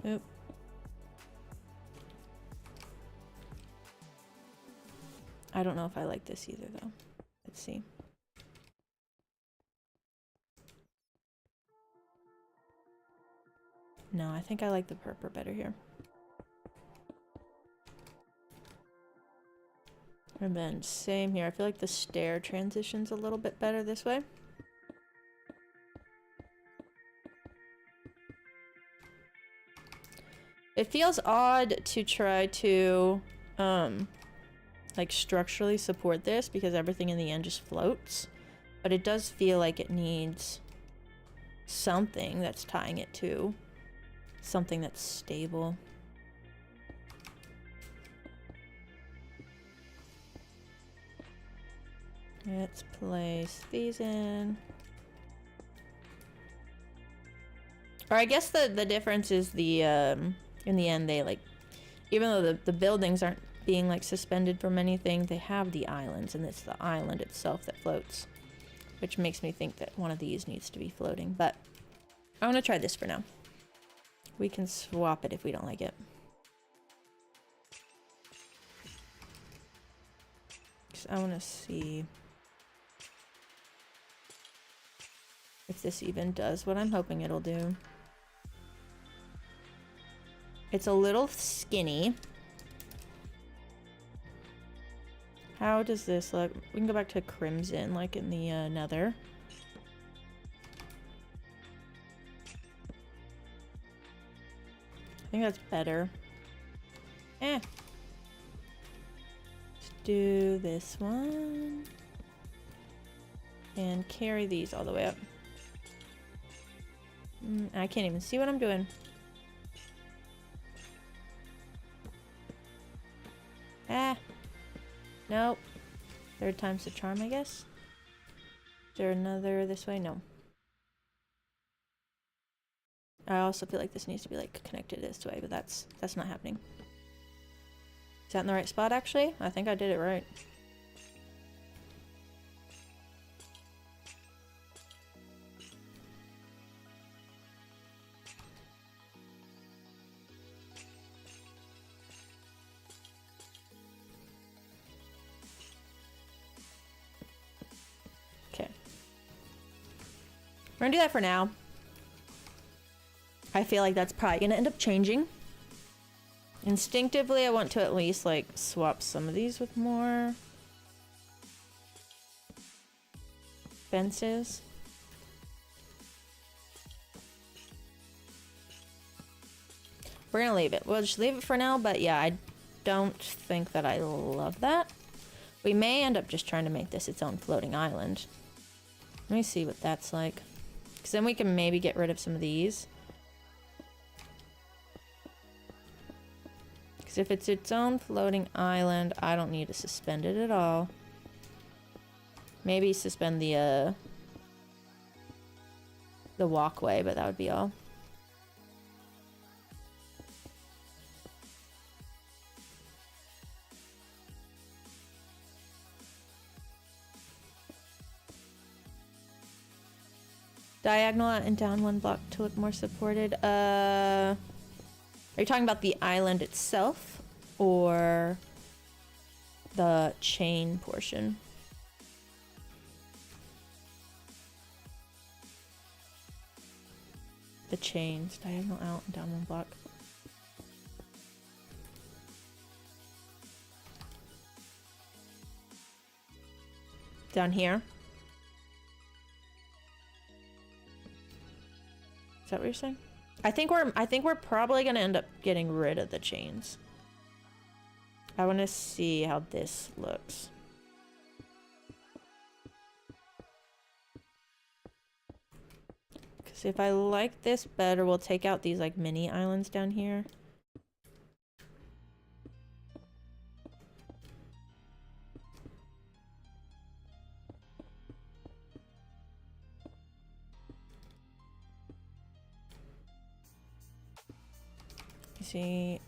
Oop. I don't know if I like this either though. Let's see. No, I think I like the purple better here. And then same here. I feel like the stair transitions a little bit better this way. It feels odd to try to like structurally support this because everything in the end just floats, but it does feel like it needs something that's tying it to something that's stable. Let's place these in. Or I guess the difference is the in the end they like, even though the buildings aren't being like suspended from anything, they have the islands, and it's the island itself that floats, which makes me think that one of these needs to be floating. But I want to try this for now. We can swap it if we don't like it. I want to see if this even does what I'm hoping it'll do. It's a little skinny. How does this look? We can go back to crimson like in the nether. I think that's better. Let's do this one. And carry these all the way up. I can't even see what I'm doing. Nope. Third time's the charm, I guess. Is there another this way? No. I also feel like this needs to be like connected this way, but that's not happening. Is that in the right spot actually? I think I did it right. Okay. We're gonna do that for now. I feel like that's probably gonna end up changing. Instinctively, I want to at least like swap some of these with more fences. We're gonna leave it. We'll just leave it for now, but yeah, I don't think that I love that. We may end up just trying to make this its own floating island. Let me see what that's like. Because then we can maybe get rid of some of these. Because if it's its own floating island, I don't need to suspend it at all. Maybe suspend the walkway, but that would be all. Diagonal and down one block to look more supported. Are you talking about the island itself or the chain portion? The chains, diagonal out and down one block. Down here. Is that what you're saying? I think we're probably gonna end up getting rid of the chains. I want to see how this looks. Because if I like this better, we'll take out these like mini islands down here. See.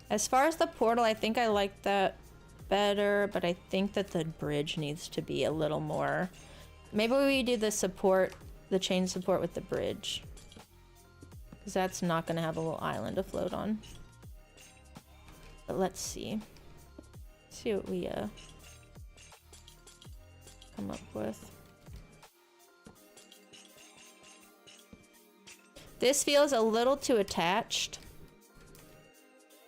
As far as the portal, I think I like that better, but I think that the bridge needs to be a little more. Maybe we do the support, the chain support with the bridge. Because that's not going to have a little island to float on. But let's see. See what we come up with. This feels a little too attached.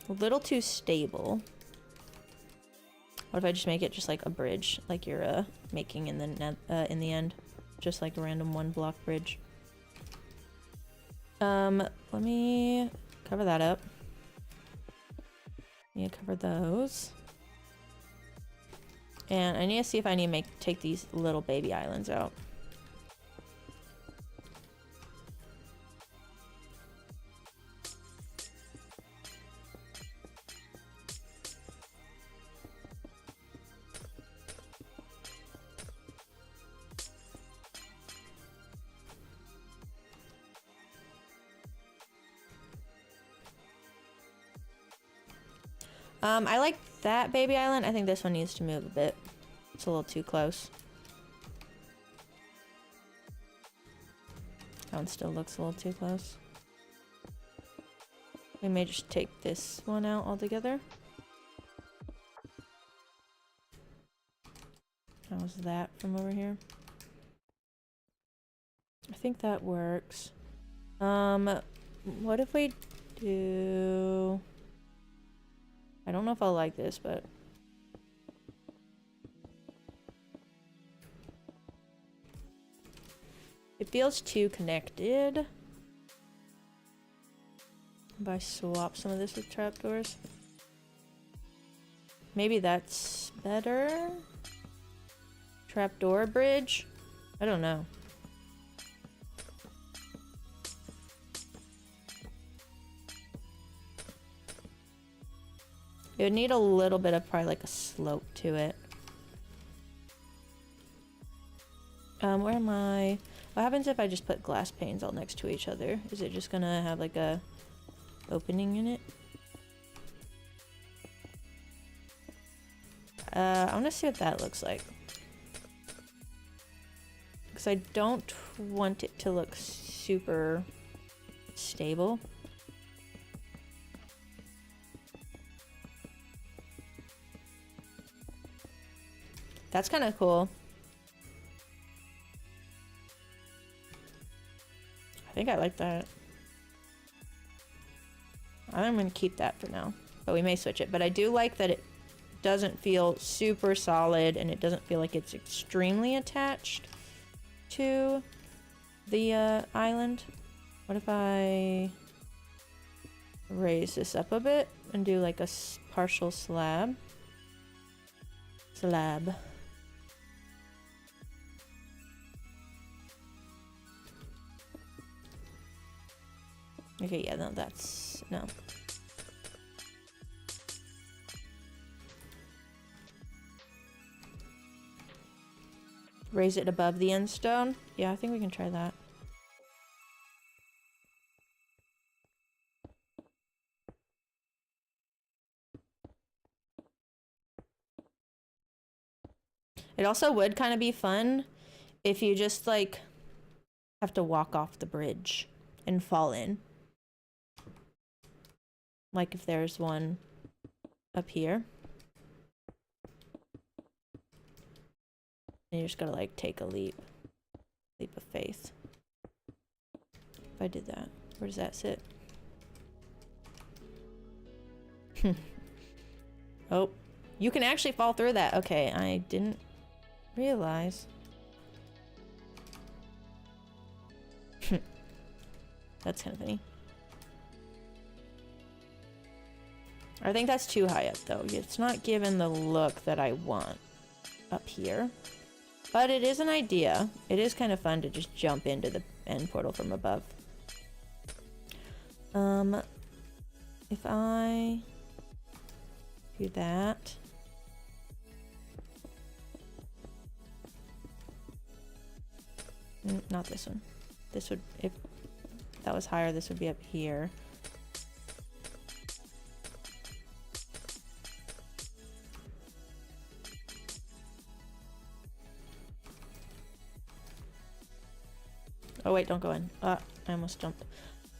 A little too stable. What if I just make it just like a bridge, like you're making in the end, just like a random one block bridge. Let me cover that up. I need to cover those, and I need to see if I need to take these little baby islands out. I like that baby island. I think this one needs to move a bit. It's a little too close. That one still looks a little too close. We may just take this one out altogether. How's that from over here? I think that works. What if we do... I don't know if I'll like this, but... it feels too connected. If I swap some of this with trapdoors. Maybe that's better. Trapdoor bridge? I don't know. It would need a little bit of probably like a slope to it. Where am I? What happens if I just put glass panes all next to each other? Is it just gonna have like a opening in it? I want to see what that looks like. Because I don't want it to look super stable. That's kind of cool. I think I like that. I'm going to keep that for now, but we may switch it. But I do like that it doesn't feel super solid and it doesn't feel like it's extremely attached to the island. What if I raise this up a bit and do like a partial slab? Okay, yeah, no, that's... no. Raise it above the end stone? Yeah, I think we can try that. It also would kind of be fun if you just, like, have to walk off the bridge and fall in. Like if there's one up here. And you just gotta like take a leap of faith. If I did that, where does that sit? Oh, you can actually fall through that. Okay, I didn't realize. That's kind of funny. I think that's too high up though. It's not given the look that I want up here. But it is an idea. It is kind of fun to just jump into the end portal from above. If I do that. Not this one. This would, if that was higher, this would be up here. Oh wait, don't go in. I almost jumped.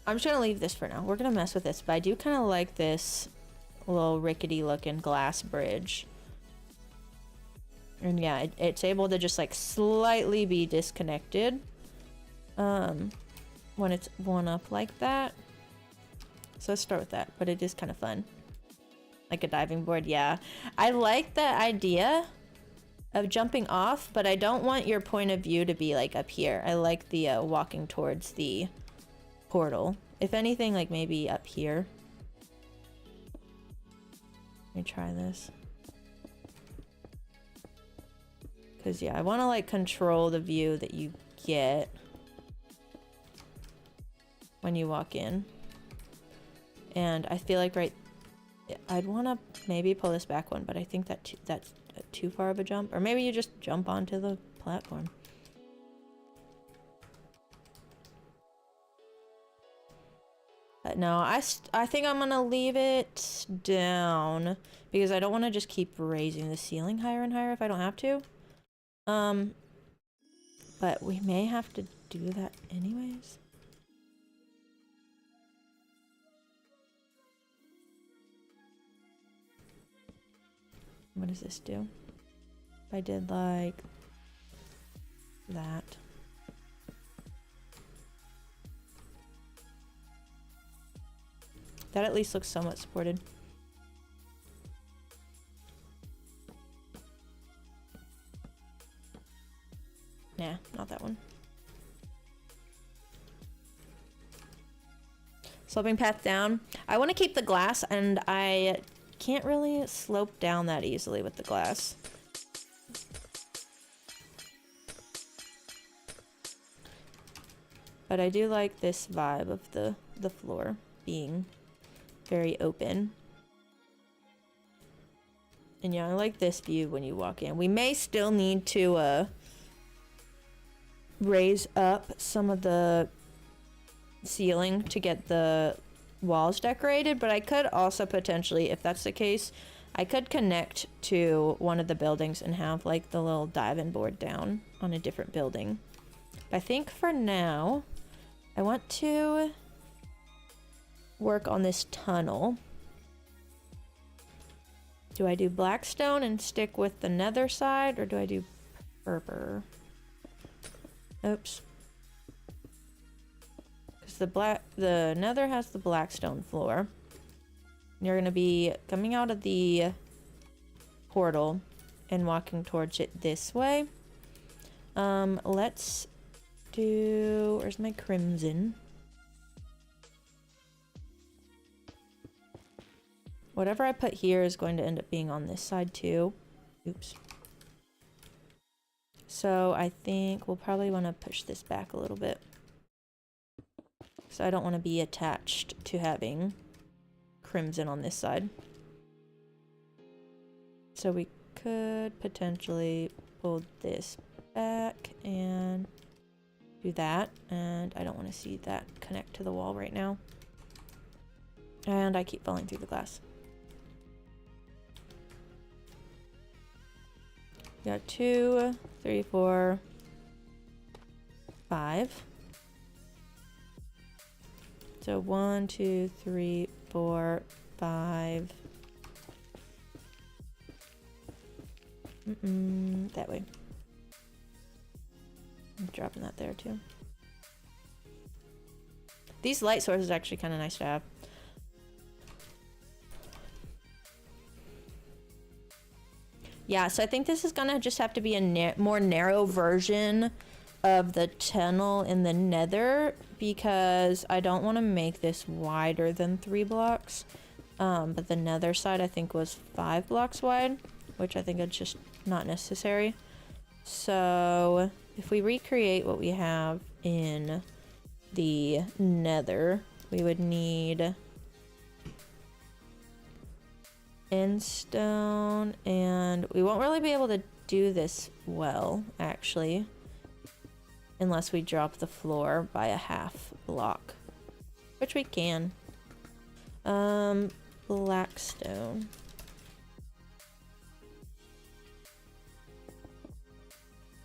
I'm just gonna leave this for now. We're gonna mess with this, but I do kind of like this little rickety looking glass bridge. And yeah, it's able to just like slightly be disconnected when it's one up like that. So let's start with that, but it is kind of fun. Like a diving board, yeah. I like the idea of jumping off, but I don't want your point of view to be like up here. I like the walking towards the portal. If anything, like maybe up here. Let me try this. Because yeah, I want to like control the view that you get when you walk in. And I feel like I'd want to maybe pull this back one, but I think that's too far of a jump. Or maybe you just jump onto the platform. But no, I think I'm gonna leave it down because I don't want to just keep raising the ceiling higher and higher if I don't have to. But we may have to do that anyways. What does this do? If I did like that. That at least looks somewhat supported. Nah, not that one. Sloping path down. I want to keep the glass, and I can't really slope down that easily with the glass. But I do like this vibe of the floor being very open. And yeah, I like this view when you walk in. We may still need to raise up some of the ceiling to get the walls decorated, but I could also potentially, if that's the case, I could connect to one of the buildings and have like the little diving board down on a different building. But I think for now, I want to work on this tunnel. Do I do blackstone and stick with the nether side, or do I do purple? Oops. Because the nether has the blackstone floor. You're going to be coming out of the portal and walking towards it this way. Let's do... Where's my crimson? Whatever I put here is going to end up being on this side too. Oops. So I think we'll probably want to push this back a little bit. So I don't want to be attached to having crimson on this side. So we could potentially pull this back and do that. And I don't want to see that connect to the wall right now. And I keep falling through the glass. Got 2, 3, 4, 5. So 1, 2, 3, 4, 5. That way. I'm dropping that there too. These light sources are actually kind of nice to have. Yeah, so I think this is gonna just have to be a more narrow version of the tunnel in the nether, because I don't want to make this wider than 3 blocks. But the nether side I think was 5 blocks wide, which I think is just not necessary. So if we recreate what we have in the nether, we would need end stone, and we won't really be able to do this well, actually, unless we drop the floor by a half block, which we can. Blackstone.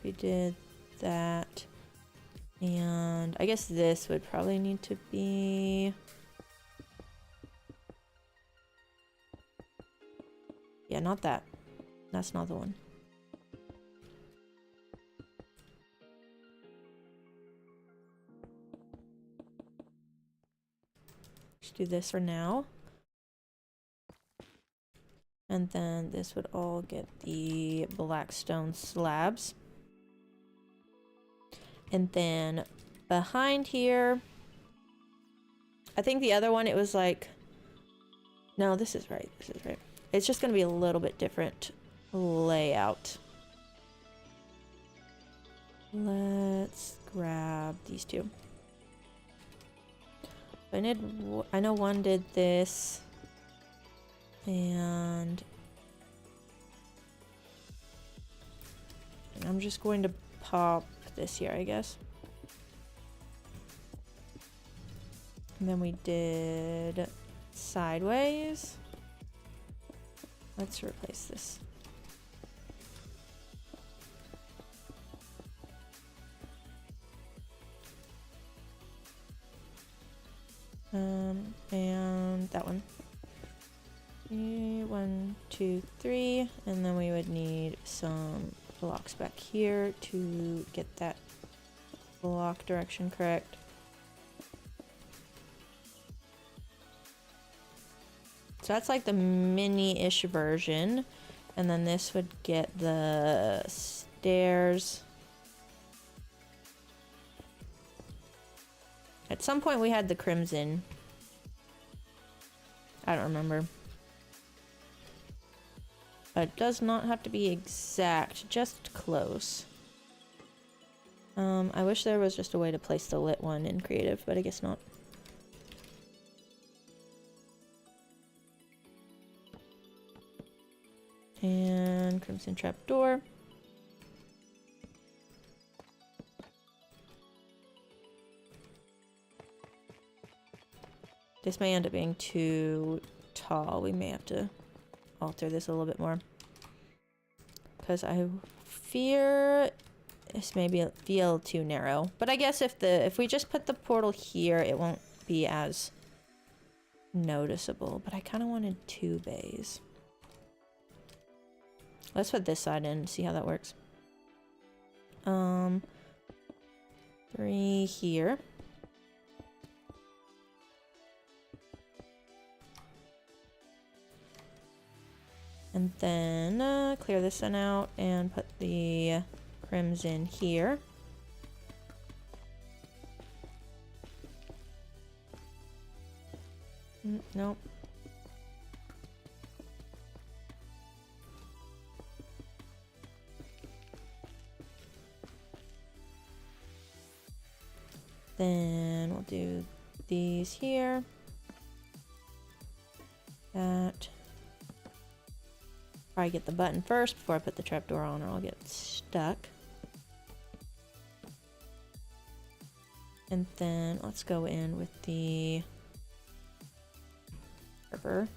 We did that, and I guess this would probably need to be... Yeah, not that. That's not the one. Let's do this for now. And then this would all get the blackstone slabs. And then behind here, I think the other one, it was like... No, this is right. This is right. It's just going to be a little bit different layout. Let's grab these two. I know one did this, and I'm just going to pop this here, I guess. And then we did sideways. Let's replace this. And that one. 1, 2, 3, and then we would need some blocks back here to get that block direction correct. So that's like the mini-ish version. And then this would get the stairs. At some point we had the crimson. I don't remember. But it does not have to be exact, just close. I wish there was just a way to place the lit one in creative, but I guess not. And Crimson Trapdoor. This may end up being too tall. We may have to alter this a little bit more. Because I fear this may feel too narrow. But I guess if we just put the portal here, it won't be as noticeable. But I kind of wanted 2 bays. Let's put this side in and see how that works. 3 here. And then clear this one out and put the crimson here. Nope. Then we'll do these here. That. Probably get the button first before I put the trapdoor on, or I'll get stuck. And then let's go in with the river.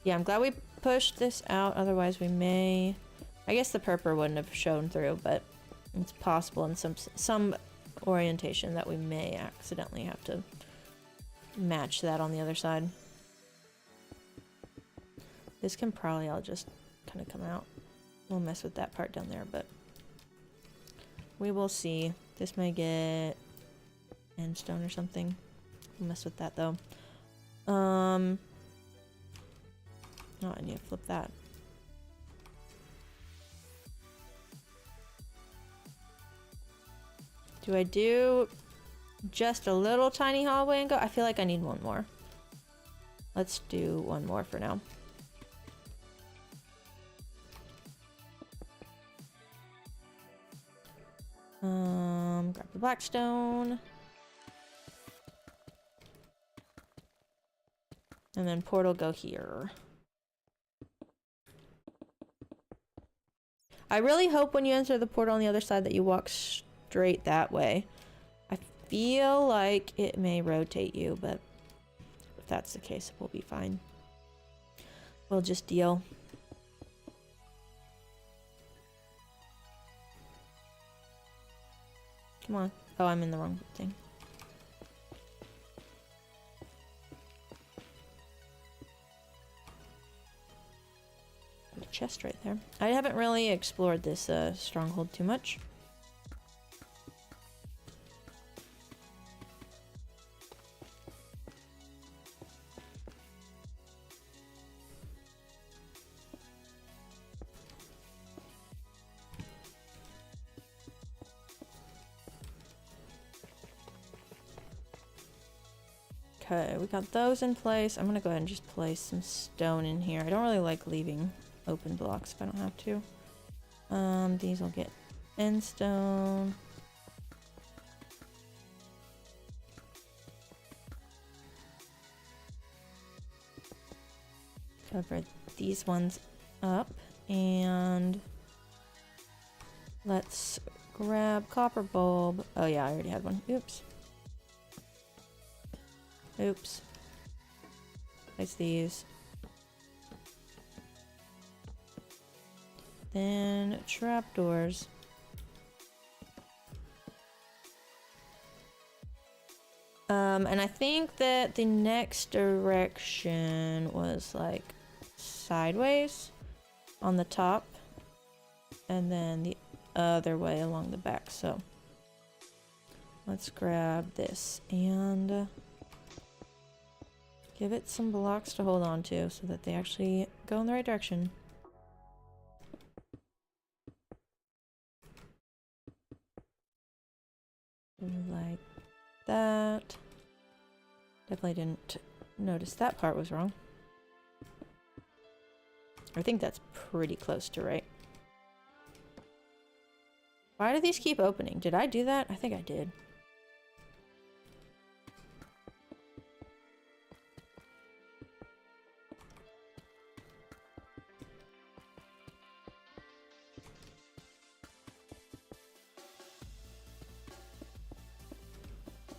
Yeah, I'm glad we pushed this out, otherwise we may... I guess the purple wouldn't have shown through, but it's possible in some orientation that we may accidentally have to match that on the other side. This can probably all just kind of come out. We'll mess with that part down there, but we will see. This may get endstone or something. We'll mess with that though. Oh, I need to flip that. Do I do just a little tiny hallway and go? I feel like I need one more. Let's do one more for now. Grab the blackstone. And then portal go here. I really hope when you enter the portal on the other side that you walk straight that way. I feel like it may rotate you, but if that's the case, we'll be fine. We'll just deal. Come on. Oh, I'm in the wrong thing. Chest right there. I haven't really explored this stronghold too much. Okay, we got those in place. I'm gonna go ahead and just place some stone in here. I don't really like leaving open blocks if I don't have to. These will get end stone. Cover these ones up and let's grab copper bulb. Oh yeah, I already had one. Oops. Oops. Place these. Then trapdoors. And I think that the next direction was like sideways on the top and then the other way along the back. So let's grab this and give it some blocks to hold on to so that they actually go in the right direction. Like that. Definitely didn't notice that part was wrong. I think that's pretty close to right. Why do these keep opening? Did I do that? I think I did.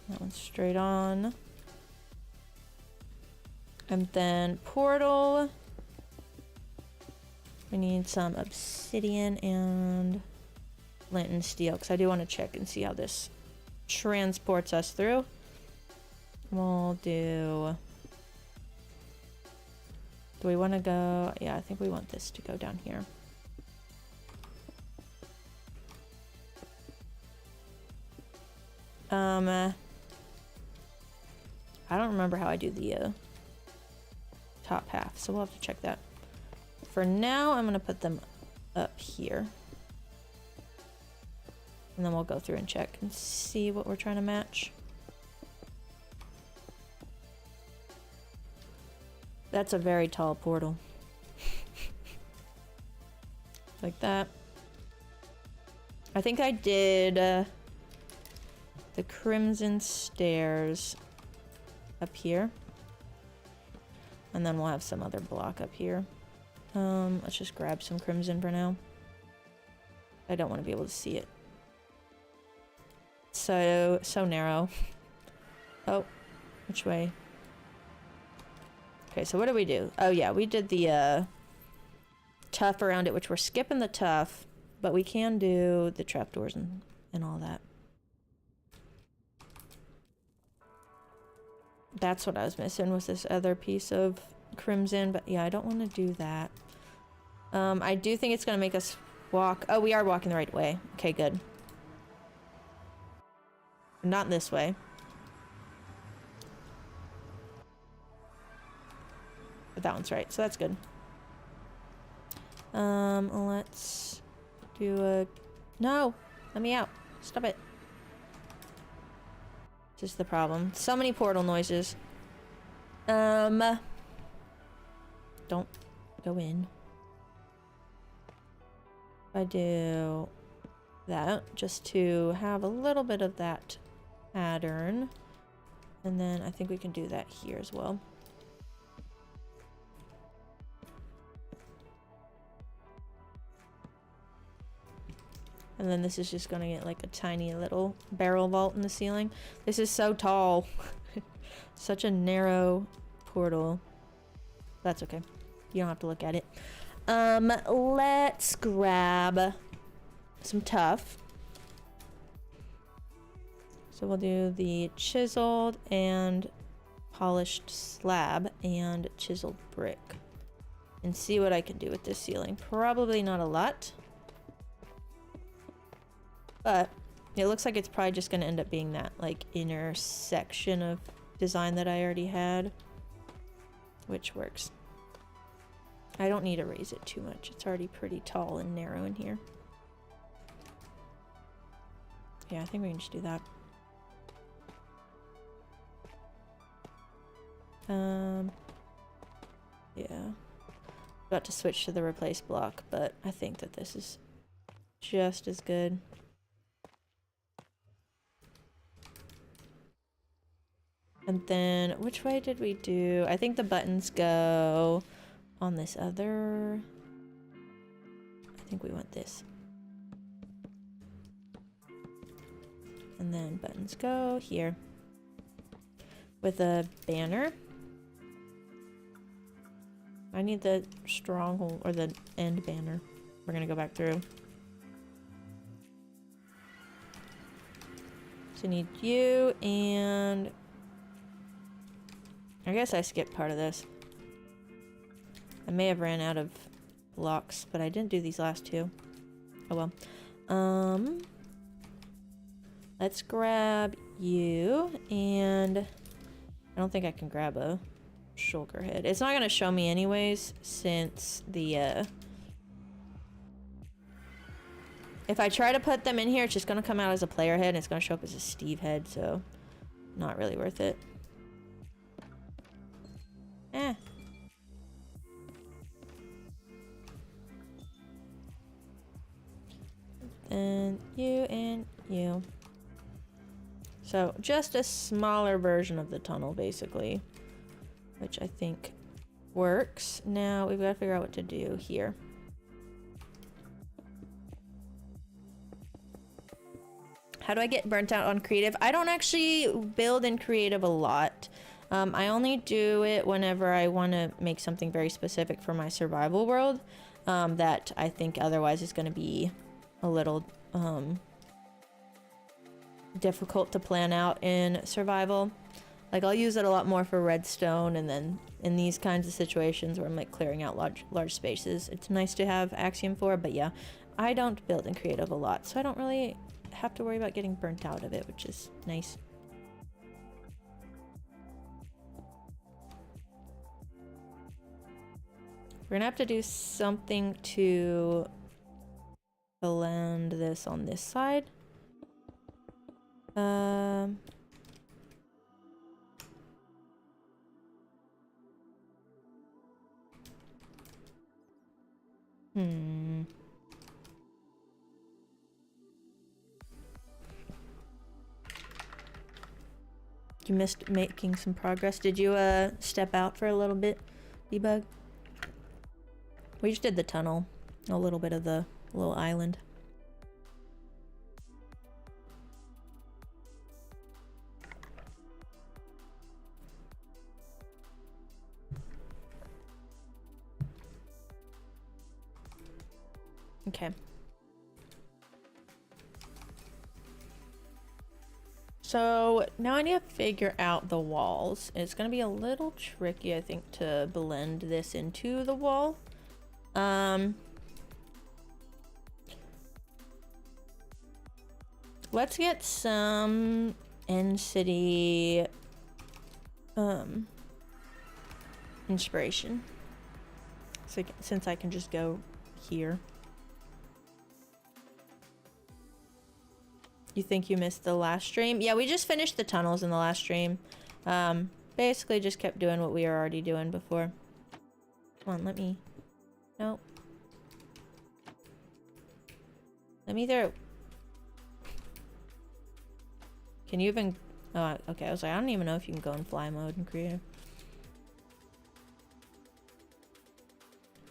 That one's straight on. And then portal. We need some obsidian and flint and steel, because I do want to check and see how this transports us through. We'll do... Do we want to go... Yeah, I think we want this to go down here. I don't remember how I do the top half, so we'll have to check that. For now, I'm going to put them up here. And then we'll go through and check and see what we're trying to match. That's a very tall portal. Like that. I think I did the crimson stairs up here. And then we'll have some other block up here. Let's just grab some crimson for now. I don't want to be able to see it. So narrow. Oh, which way? Okay, so what do we do? Oh yeah, we did the tuff around it, which we're skipping the tuff, but we can do the trapdoors and all that. That's what I was missing, was this other piece of crimson, but yeah, I don't want to do that. I do think it's going to make us walk. Oh, we are walking the right way. Okay, good. Not this way. But that one's right, so that's good. Let's do a... No! Let me out. Stop it. This is the problem. So many portal noises. Don't go in. I do that just to have a little bit of that pattern. And then I think we can do that here as well. And then this is just gonna get like a tiny little barrel vault in the ceiling. This is so tall. Such a narrow portal. That's okay. You don't have to look at it. Let's grab some tuff. So we'll do the chiseled and polished slab and chiseled brick. And see what I can do with this ceiling. Probably not a lot. But it looks like it's probably just going to end up being that like inner section of design that I already had. Which works. I don't need to raise it too much. It's already pretty tall and narrow in here. Yeah, I think we can just do that. Yeah. About to switch to the replace block, but I think that this is just as good. And then, which way did we do? I think the buttons go on this other... I think we want this. And then buttons go here. With a banner. I need the stronghold, or the end banner. We're gonna go back through. So I need you, and... I guess I skipped part of this. I may have ran out of blocks, but I didn't do these last two. Oh well. Let's grab you, and I don't think I can grab a shulker head. It's not gonna show me anyways, since the if I try to put them in here, it's just gonna come out as a player head and it's gonna show up as a Steve head, so not really worth it. then you and you. So just a smaller version of the tunnel, basically, which I think works. Now we've got to figure out what to do here. How do I get burnt out on creative? I don't actually build in creative a lot. I only do it whenever I want to make something very specific for my survival world that I think otherwise is going to be a little difficult to plan out in survival. Like, I'll use it a lot more for redstone, and then in these kinds of situations where I'm like clearing out large spaces, it's nice to have Axiom for. But yeah, I don't build in creative a lot, so I don't really have to worry about getting burnt out of it, which is nice. We're gonna have to do something to blend this on this side. You missed making some progress. Did you step out for a little bit, Debug? We just did the tunnel, a little bit of the little island. Okay. So now I need to figure out the walls. It's gonna be a little tricky, I think, to blend this into the wall. Let's get some End City inspiration. So since I can just go here. You think you missed the last stream? Yeah, we just finished the tunnels in the last stream. Basically just kept doing what we were already doing before. Come on, let me... Nope. Let me through. Can you even... Oh, okay, I was like, I don't even know if you can go in fly mode and creative.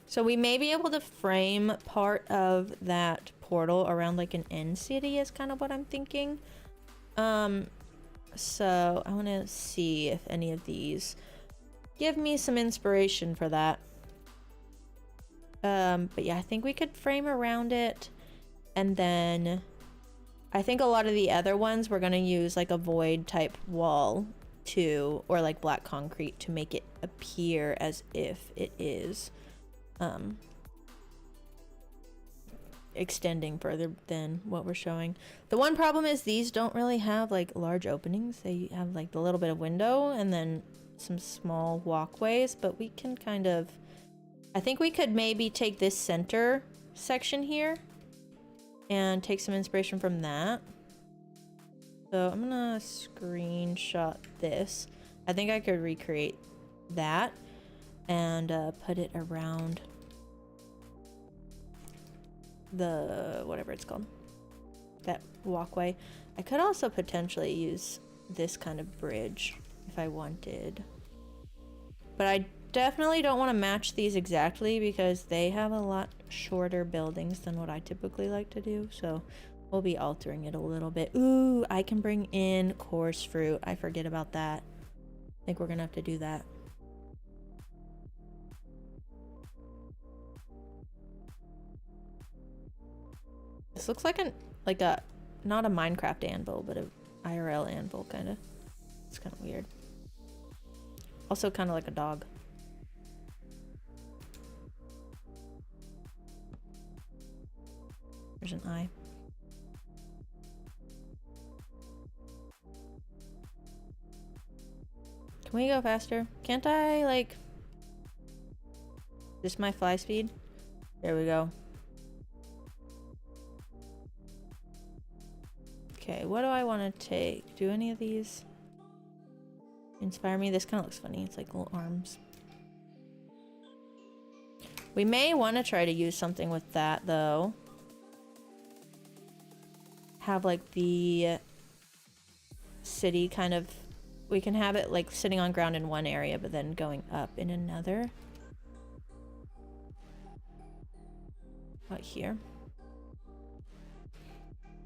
So we may be able to frame part of that portal around like an end city is kind of what I'm thinking. So I want to see if any of these give me some inspiration for that. But yeah, I think we could frame around it, and then I think a lot of the other ones we're gonna use like a void type wall to, or like black concrete to make it appear as if it is extending further than what we're showing. The one problem is these don't really have like large openings. They have like the little bit of window and then some small walkways, but we can kind of, I think we could maybe take this center section here and take some inspiration from that. So I'm gonna screenshot this. I think I could recreate that and put it around the whatever it's called, that walkway. I could also potentially use this kind of bridge if I wanted, but I definitely don't want to match these exactly because they have a lot shorter buildings than what I typically like to do, so we'll be altering it a little bit. Ooh, I can bring in coarse fruit. I forget about that. I think we're gonna have to do that. This looks like a not a Minecraft anvil, but a IRL anvil kind of. It's kind of weird. Also kind of like a dog. There's an eye. Can we go faster? Can't I like... Just my fly speed? There we go. Okay, what do I want to take? Do any of these inspire me? This kind of looks funny. It's like little arms. We may want to try to use something with that, though. have like the city kind of, we can have it like sitting on ground in one area but then going up in another. Out here.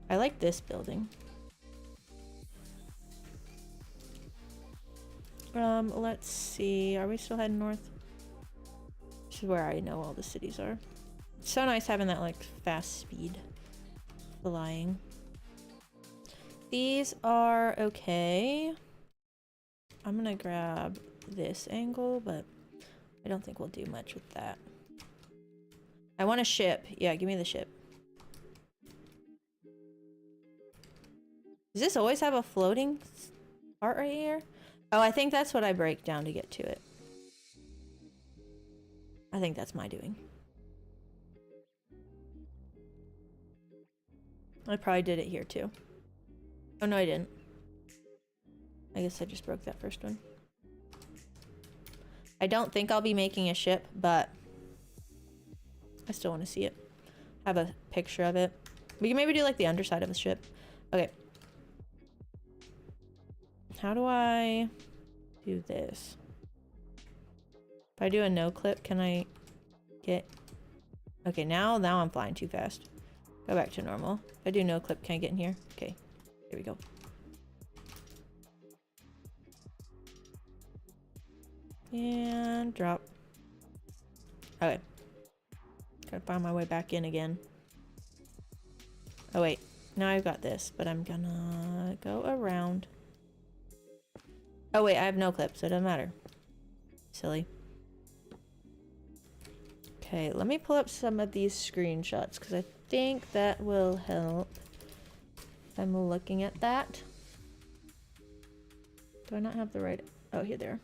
I like this building. Let's see. Are we still heading north? This is where I know all the cities are. It's so nice having that like fast speed flying. These are okay. I'm gonna grab this angle, but I don't think we'll do much with that. I want a ship. Yeah, give me the ship. Does this always have a floating part right here? Oh, I think that's what I break down to get to it. I think that's my doing. I probably did it here too. Oh no, I didn't. I guess I just broke that first one. I don't think I'll be making a ship, but I still want to see it. Have a picture of it. We can maybe do like the underside of the ship. Okay. How do I do this? If I do a no clip, can I get... Okay, now I'm flying too fast. Go back to normal. If I do no clip, can I get in here? Okay, here we go. And drop. Okay. Gotta find my way back in again. Oh wait, now I've got this, but I'm gonna go around. Oh wait, I have no clip, so it doesn't matter. Silly. Okay, let me pull up some of these screenshots because I think that will help. I'm looking at that. Do I not have the right... Oh, here they are.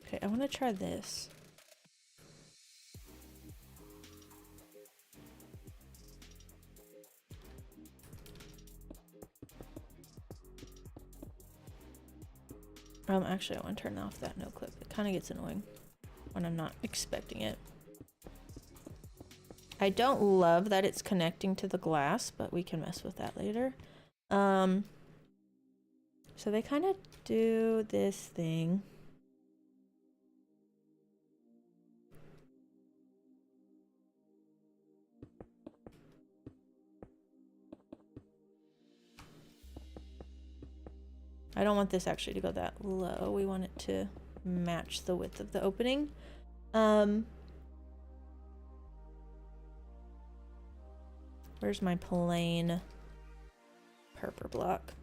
Okay, I want to try this. Actually, I want to turn off that no clip. It kind of gets annoying when I'm not expecting it. I don't love that it's connecting to the glass, but we can mess with that later. So they kind of do this thing. I don't want this actually to go that low. We want it to match the width of the opening. Where's my plain purple block?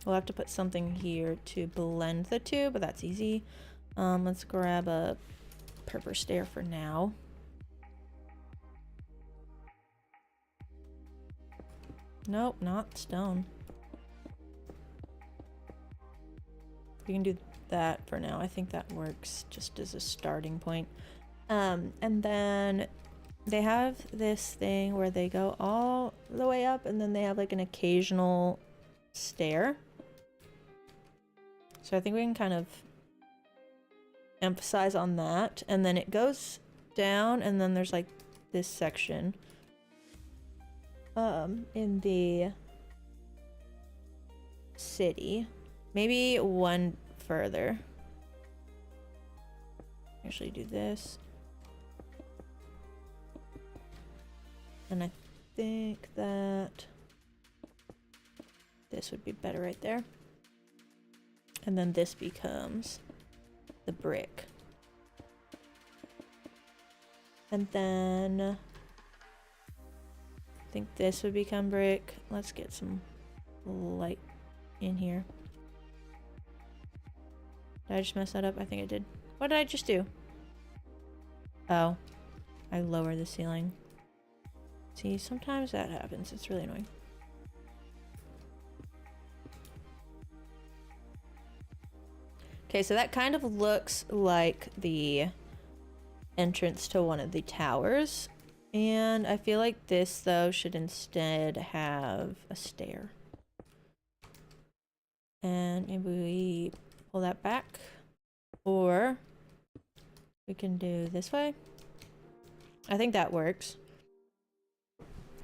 We'll have to put something here to blend the two, but that's easy. Let's grab a purple stair for now. Nope, not stone. We can do that for now. I think that works just as a starting point. And then they have this thing where they go all the way up and then they have like an occasional stair. So I think we can kind of emphasize on that. And then it goes down and then there's like this section in the city. Maybe one further. Actually do this. And I think that this would be better right there. And then this becomes the brick. And then I think this would become brick. Let's get some light in here. Did I just mess that up? I think I did. What did I just do? Oh, I lowered the ceiling. See, sometimes that happens. It's really annoying. Okay, so that kind of looks like the entrance to one of the towers. And I feel like this, though, should instead have a stair. And maybe we pull that back. Or we can do this way. I think that works.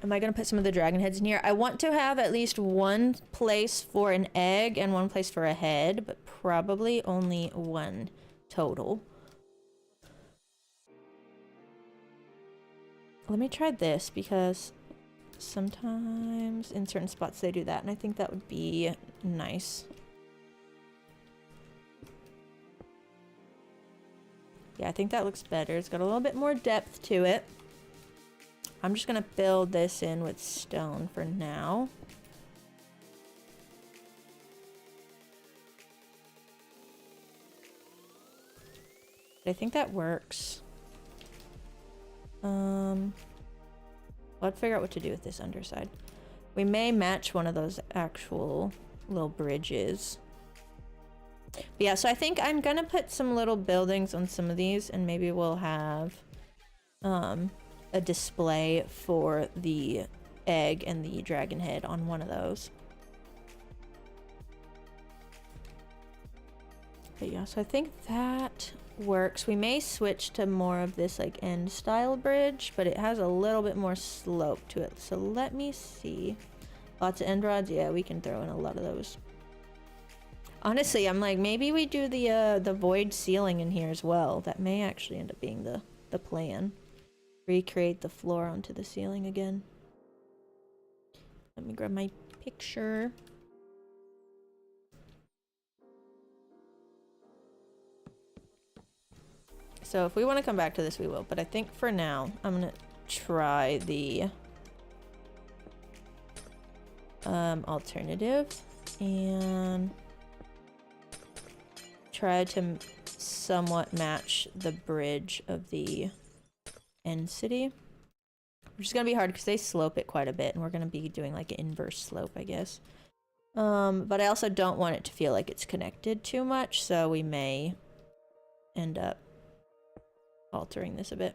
Am I gonna put some of the dragon heads in here? I want to have at least one place for an egg and one place for a head, but probably only one total. Let me try this because sometimes in certain spots they do that, and I think that would be nice. Yeah, I think that looks better. It's got a little bit more depth to it. I'm just gonna build this in with stone for now. I think that works. Let's figure out what to do with this underside. We may match one of those actual little bridges. But yeah, so I think I'm gonna put some little buildings on some of these, and maybe we'll have a display for the egg and the dragon head on one of those. But yeah, so I think that works. We may switch to more of this like end style bridge, but it has a little bit more slope to it. So let me see. Lots of end rods. Yeah, we can throw in a lot of those. Honestly, I'm like, maybe we do the void ceiling in here as well. That may actually end up being the plan. Recreate the floor onto the ceiling again. Let me grab my picture. So if we want to come back to this, we will. But I think for now, I'm going to try the alternative and try to somewhat match the bridge of the end city. Which is going to be hard because they slope it quite a bit, and we're going to be doing like an inverse slope, I guess. But I also don't want it to feel like it's connected too much, so we may end up altering this a bit.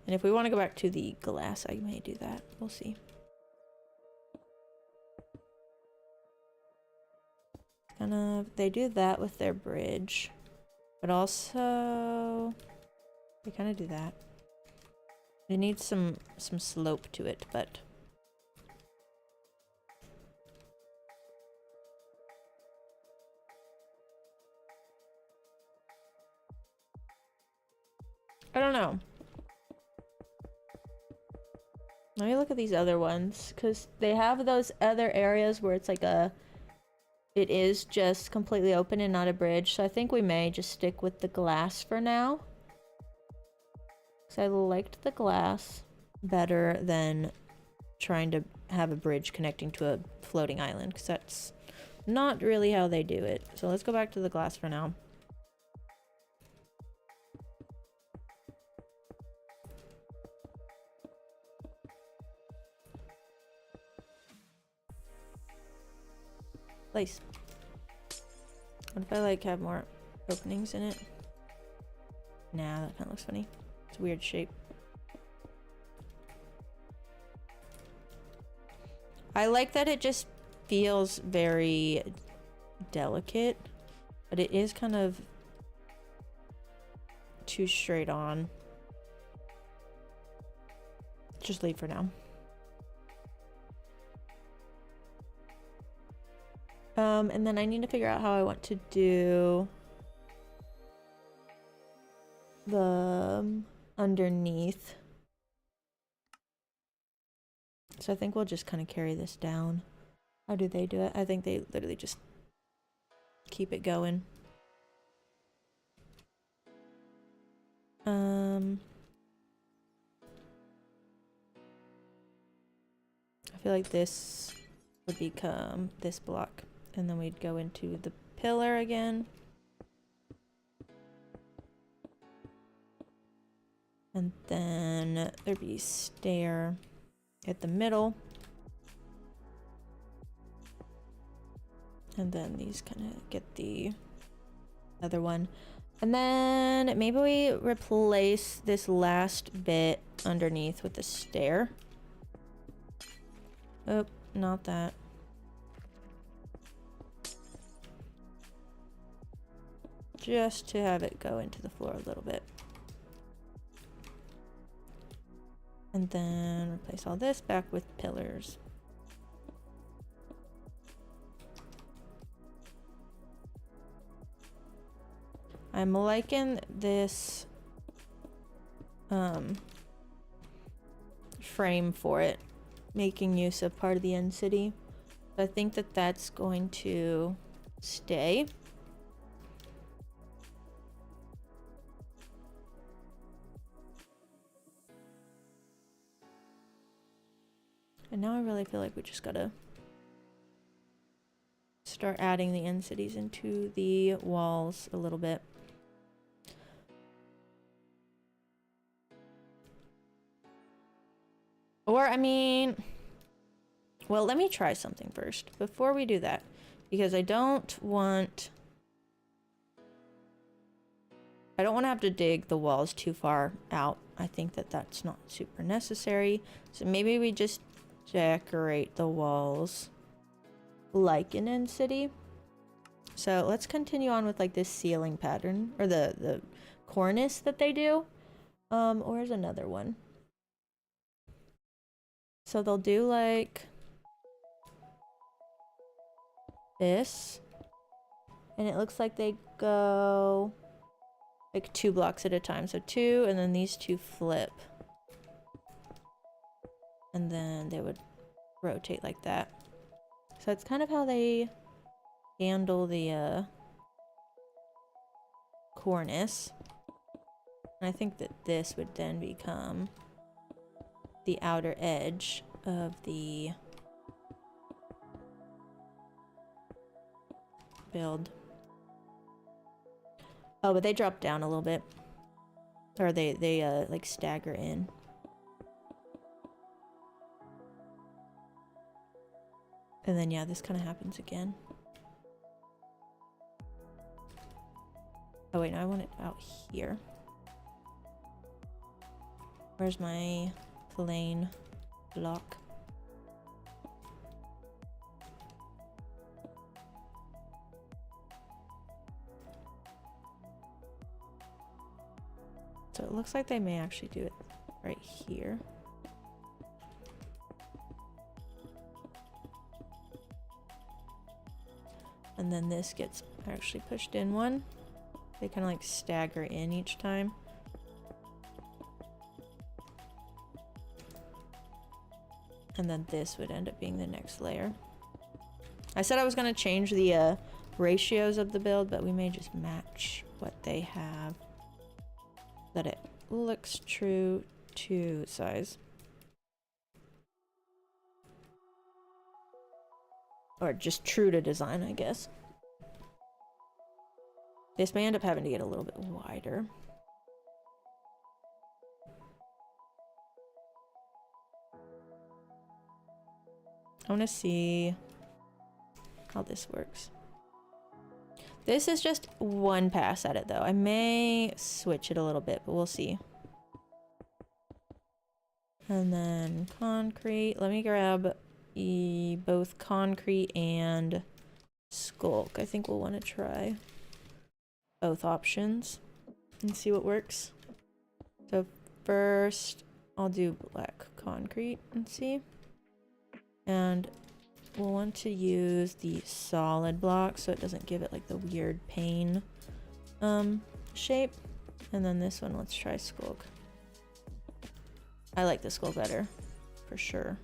And if we want to go back to the glass, I may do that. We'll see. Kind of, they do that with their bridge, but also they kind of do that. It needs some slope to it, but I don't know. Let me look at these other ones, because they have those other areas where it's like it is just completely open and not a bridge. So I think we may just stick with the glass for now. Because I liked the glass better than trying to have a bridge connecting to a floating island, because that's not really how they do it. So let's go back to the glass for now. Place. What if I like have more openings in it? Nah, that kind of looks funny. It's a weird shape. I like that it just feels very delicate, but it is kind of too straight on. Just leave for now. And then I need to figure out how I want to do the underneath. So I think we'll just kind of carry this down. How do they do it? I think they literally just keep it going. I feel like this would become this block, and then we'd go into the pillar again. And then there'd be stair at the middle. And then these kind of get the other one. And then maybe we replace this last bit underneath with the stair. Oh, not that. just to have it go into the floor a little bit. And then replace all this back with pillars. I'm liking this frame for it, making use of part of the end city. I think that that's going to stay. And now I really feel like we just gotta start adding the end cities into the walls a little bit. Or, I mean, well, let me try something first before we do that, because I don't want to have to dig the walls too far out. I think that that's not super necessary. So maybe we just decorate the walls like an end city. So let's continue on with like this ceiling pattern, or the cornice that they do. Where's another one? So they'll do like this, and it looks like they go like 2 blocks at a time. So 2, and then these 2 flip. And then they would rotate like that. So that's kind of how they handle the cornice. And I think that this would then become the outer edge of the build. Oh, but they drop down a little bit. Or they like stagger in. And then yeah, this kind of happens again. Oh wait, no, I want it out here. Where's my plain block? So it looks like they may actually do it right here. And then this gets actually pushed in one. They kind of like stagger in each time. And then this would end up being the next layer. I said I was going to change the ratios of the build, but we may just match what they have, that it looks true to size. Or just true to design, I guess. This may end up having to get a little bit wider. I want to see how this works. This is just one pass at it though. I may switch it a little bit, but we'll see. And then concrete. Let me grab both concrete and sculk. I think we'll want to try both options and see what works. So first I'll do black concrete and see. And we'll want to use the solid block so it doesn't give it like the weird pane shape. And then this one, let's try sculk. I like the sculk better, for sure.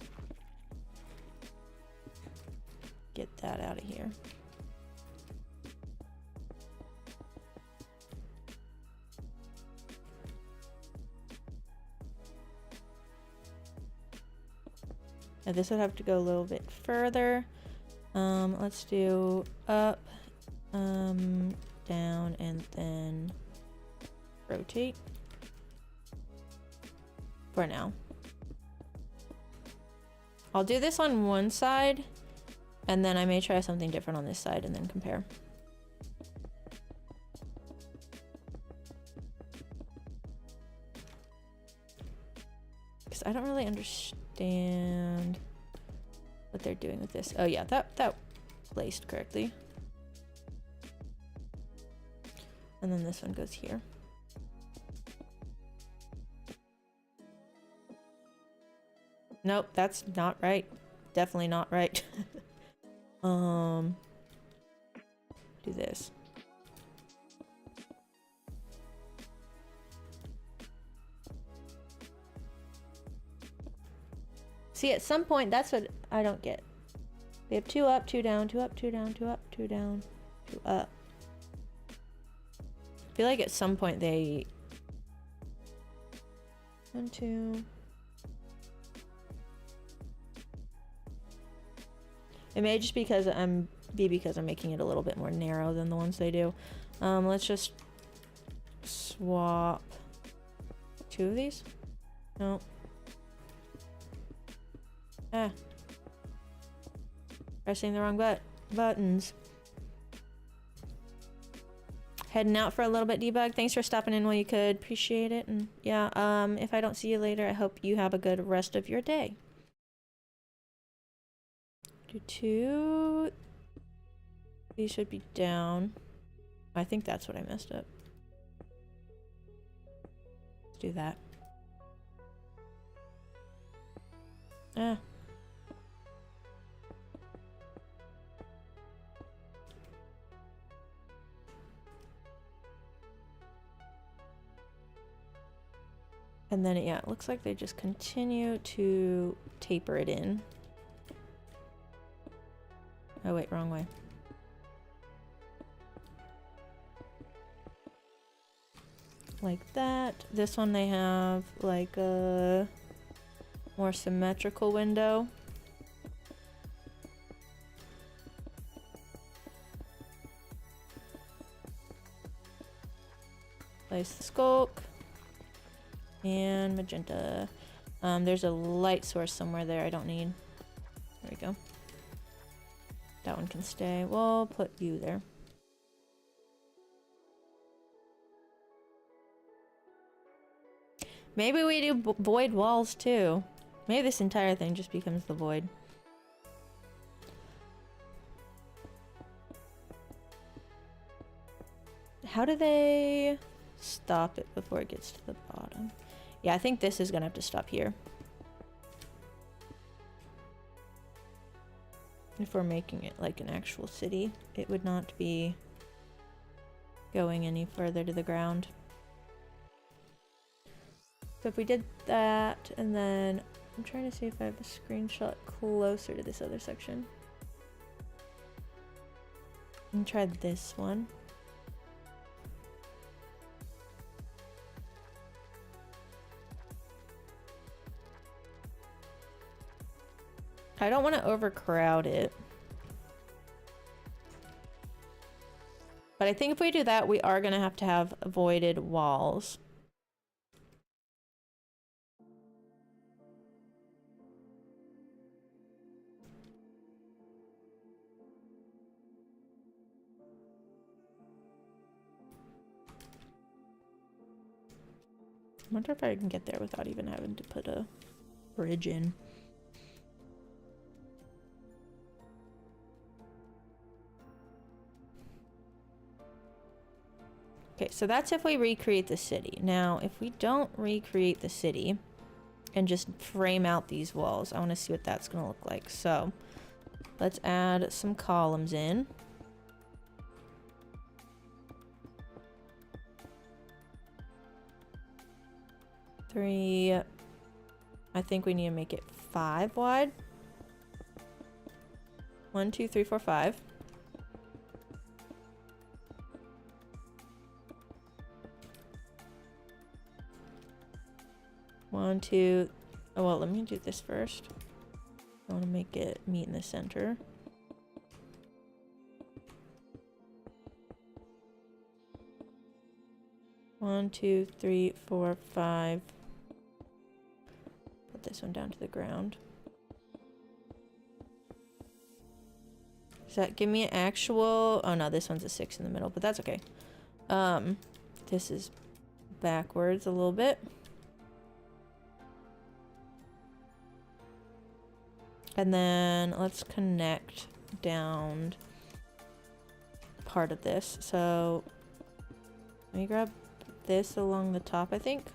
Get that out of here. Now this would have to go a little bit further. Let's do up, down, and then rotate for now. I'll do this on one side, and then I may try something different on this side and then compare. Because I don't really understand what they're doing with this. Oh yeah, that placed correctly. And then this one goes here. Nope, that's not right. Definitely not right. Do this. See, at some point, that's what I don't get. They have 2 up, 2 down, 2 up, 2 down, 2 up, 2 down, 2 up. I feel like at some point they... 1, 2... It may just because I'm making it a little bit more narrow than the ones they do. Let's just swap 2 of these. No. Ah. Pressing the wrong buttons. Heading out for a little bit, Debug. Thanks for stopping in while you could. Appreciate it. And yeah, if I don't see you later, I hope you have a good rest of your day. Do 2. These should be down. I think that's what I messed up. Let's do that. Ah. And then, yeah, it looks like they just continue to taper it in. Oh, wait, wrong way. Like that. This one they have like a more symmetrical window. Place the skulk. And magenta. There's a light source somewhere there I don't need. There we go. That one can stay. We'll put you there. Maybe we do void walls too. Maybe this entire thing just becomes the void. How do they stop it before it gets to the bottom? Yeah, I think this is gonna have to stop here. If we're making it like an actual city, it would not be going any further to the ground. So if we did that, and then I'm trying to see if I have a screenshot closer to this other section. And try this one. I don't want to overcrowd it. But I think if we do that, we are going to have voided walls. I wonder if I can get there without even having to put a bridge in. Okay, so that's if we recreate the city. Now, if we don't recreate the city and just frame out these walls, I want to see what that's going to look like. So, let's add some columns in. I think we need to make it 5 wide. 1, 2, 3, 4, 5. One, two. Oh, well, let me do this first. I want to make it meet in the center. One, 2, 3, 4, 5. Put this one down to the ground. Does that give me an actual... Oh no, this one's a 6 in the middle, but that's okay. This is backwards a little bit. And then let's connect down part of this. So Let me grab this along the top, I think.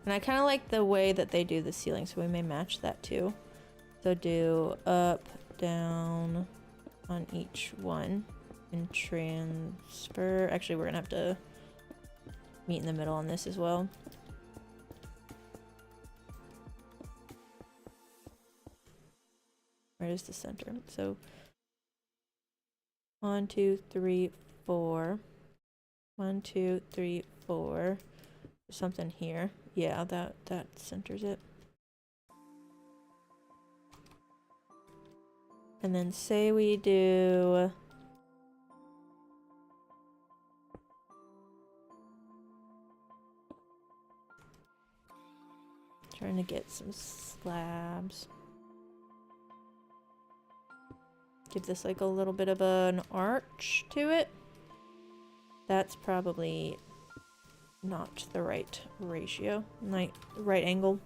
And I kind of like the way that they do the ceiling, so we may match that too. So do up, down on each one and transfer. Actually, we're gonna have to meet in the middle on this as well. Where is the center? So 1, 2, 3, 4. 1, 2, 3, 4. There's something here. Yeah, that centers it. And then say we do trying to get some slabs. Give this like a little bit of an arch to it. That's probably not the right ratio, right angle.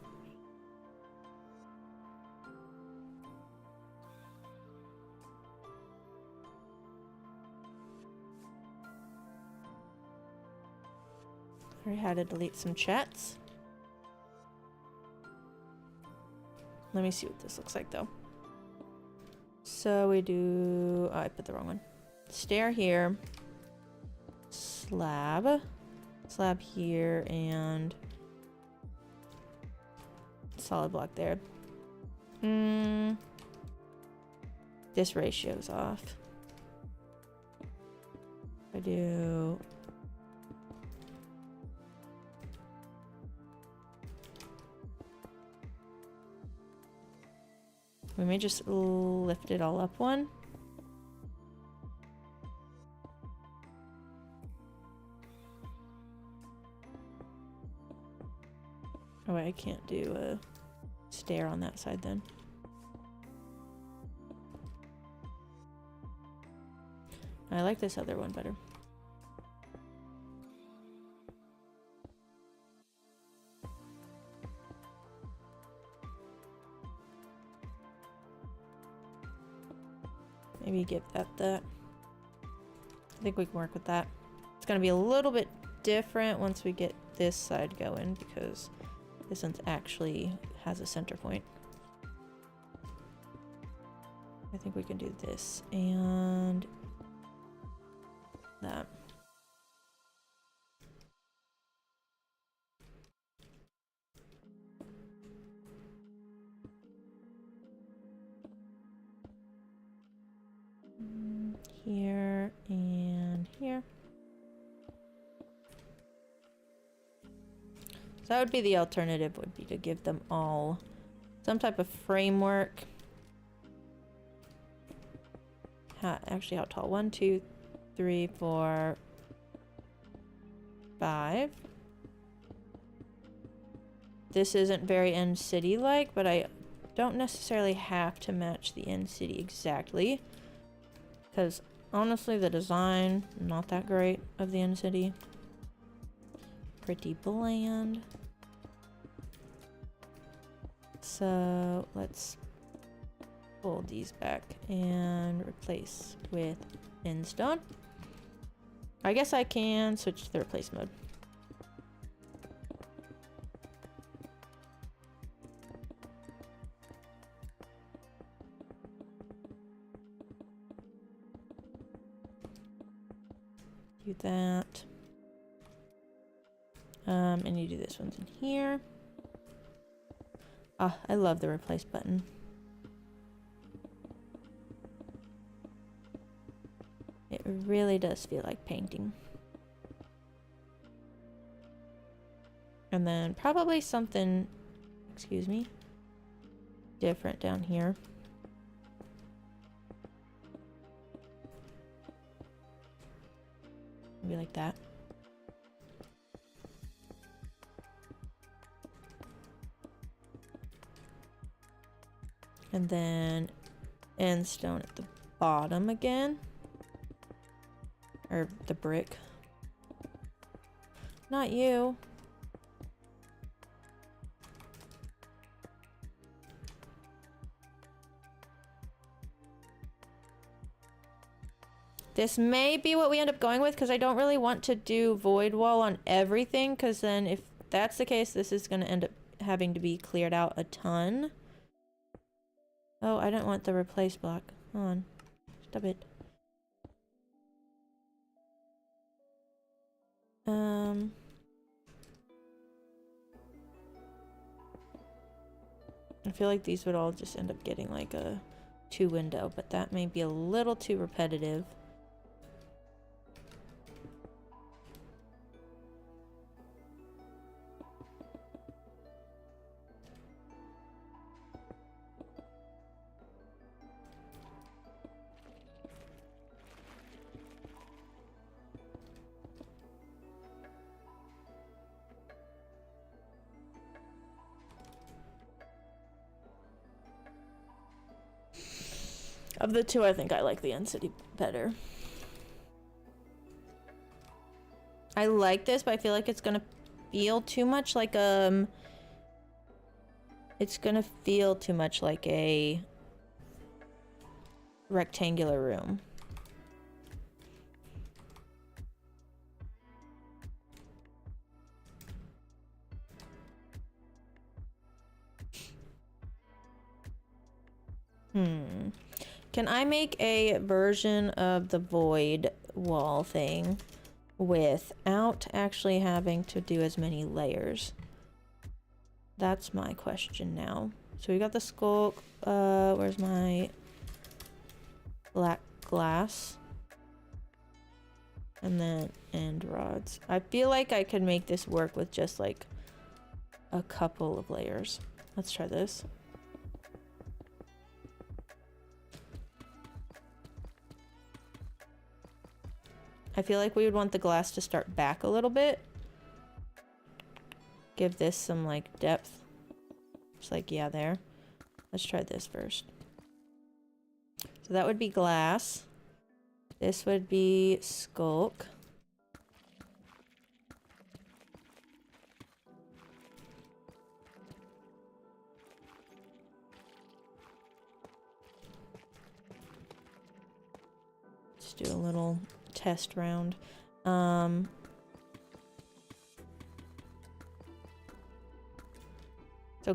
I had to delete some chats. Let me see what this looks like though. So we do, oh, I put the wrong one. Stair here. Slab here, and solid block there. This ratio's off. I do we may just lift it all up one. Oh wait, I can't do a stair on that side then. I like this other one better. Maybe give that. I think we can work with that. It's gonna be a little bit different once we get this side going because this one actually has a center point. I think we can do this and that. Here and here. So that would be the alternative, would be to give them all some type of framework. Actually, how tall? 1, 2, 3, 4, 5. This isn't very end city like, but I don't necessarily have to match the end city exactly. Because honestly, the design, not that great of the end city. Pretty bland. So let's pull these back and replace with end stone. I guess I can switch to the replace mode. Do that. And you do this one's in here. Ah, I love the replace button. It really does feel like painting. And then probably something, excuse me, different down here. Maybe like that. And then end stone at the bottom again. Or the brick. Not you. This may be what we end up going with because I don't really want to do void wall on everything, because then if that's the case, this is going to end up having to be cleared out a ton. Oh, I don't want the replace block. Hold on. Stop it. I feel like these would all just end up getting like a 2 window, but that may be a little too repetitive. Of the two, I think I like the End City better. I like this, but I feel like it's gonna feel too much like it's gonna feel too much like a rectangular room. Can I make a version of the void wall thing without actually having to do as many layers? That's my question now. So we got the skulk. Where's my black glass? And then end rods. I feel like I could make this work with just like a couple of layers. Let's try this. I feel like we would want the glass to start back a little bit. Give this some like depth. Just like, yeah, there. Let's try this first. So that would be glass. This would be skulk. Let's do a little test round. So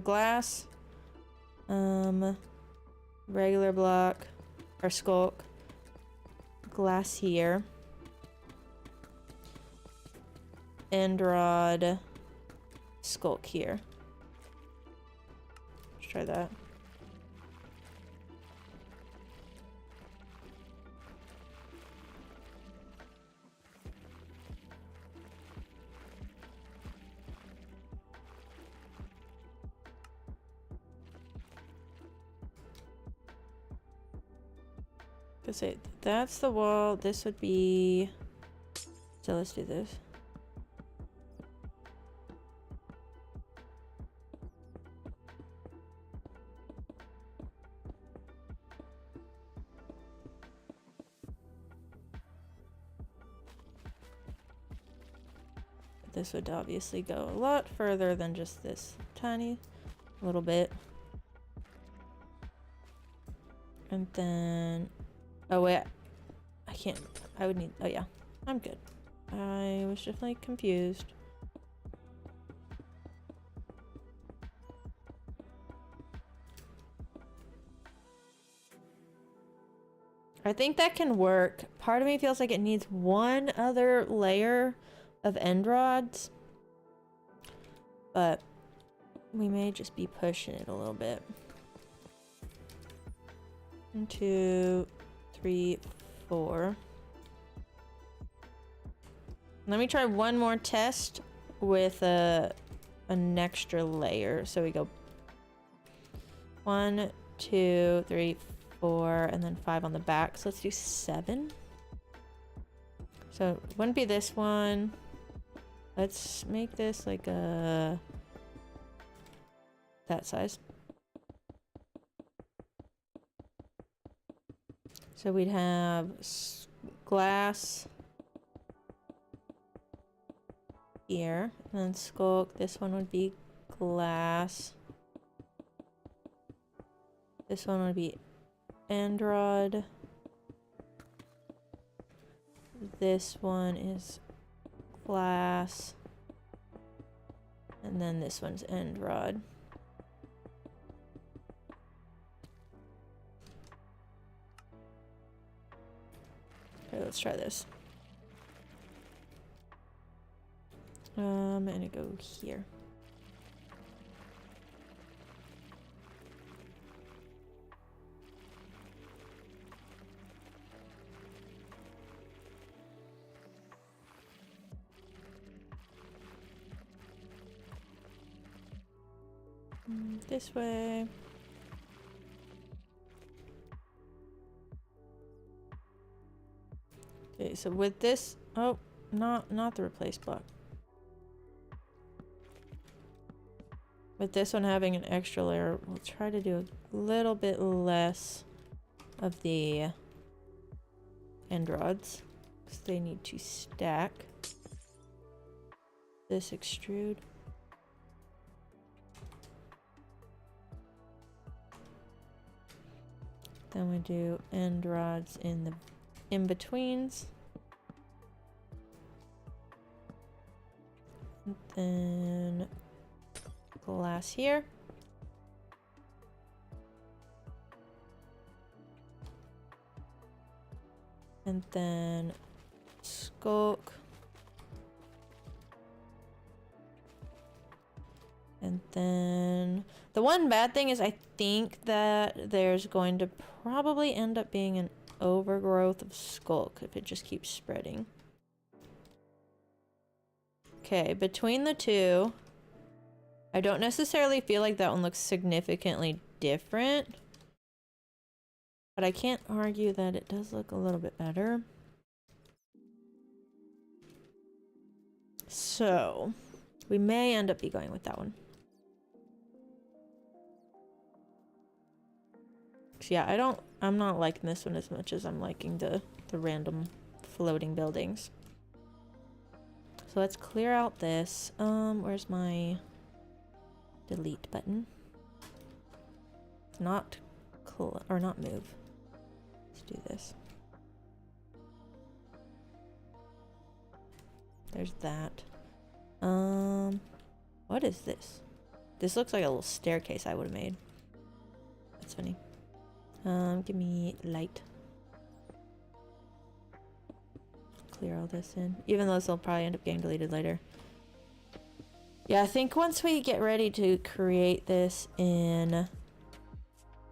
glass, regular block, or skulk, glass here, end rod, skulk here. Let's try that. Say that's the wall. This would be. So let's do this. This would obviously go a lot further than just this tiny little bit. And then. Oh wait, I can't, I would need, oh yeah, I'm good. I was definitely confused. I think that can work. Part of me feels like it needs one other layer of end rods, but we may just be pushing it a little bit. 1, 2, 3, 4. Let me try one more test with an extra layer. So we go 1, 2, 3, 4, and then 5 on the back. So let's do 7. So it wouldn't be this one. Let's make this like that size. So we'd have glass here, and then skulk. This one would be glass. This one would be end rod. this one is glass. And then this one's end rod. Okay, let's try this. And I go here. This way. Okay, so with this, oh, not the replace block. With this one having an extra layer, we'll try to do a little bit less of the end rods because they need to stack. This extrude. Then we do end rods in the in-betweens. And then glass here. And then skulk. And then the one bad thing is I think that there's going to probably end up being an overgrowth of skulk if it just keeps spreading. Okay, between the two, I don't necessarily feel like that one looks significantly different, but I can't argue that it does look a little bit better. So we may end up going with that one. Yeah, I'm not liking this one as much as I'm liking the random floating buildings. So let's clear out this. Where's my delete button? Not move. Let's do this. There's that. What is this? This looks like a little staircase I would have made. That's funny. Give me light. Clear all this in. Even though this will probably end up getting deleted later. Yeah, I think once we get ready to create this in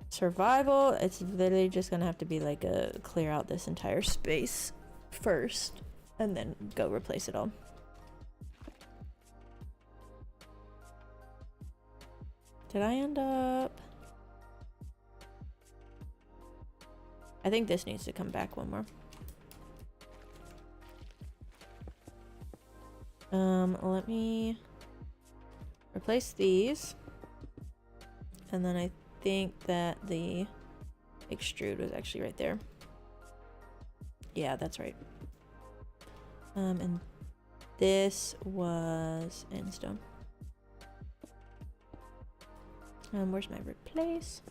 survival, it's literally just gonna have to be like a clear out this entire space first and then go replace it all. Did I end up? I think this needs to come back one more. Let me replace these. And then I think that the extrude was actually right there. Yeah, that's right. And this was in stone. Where's my replace?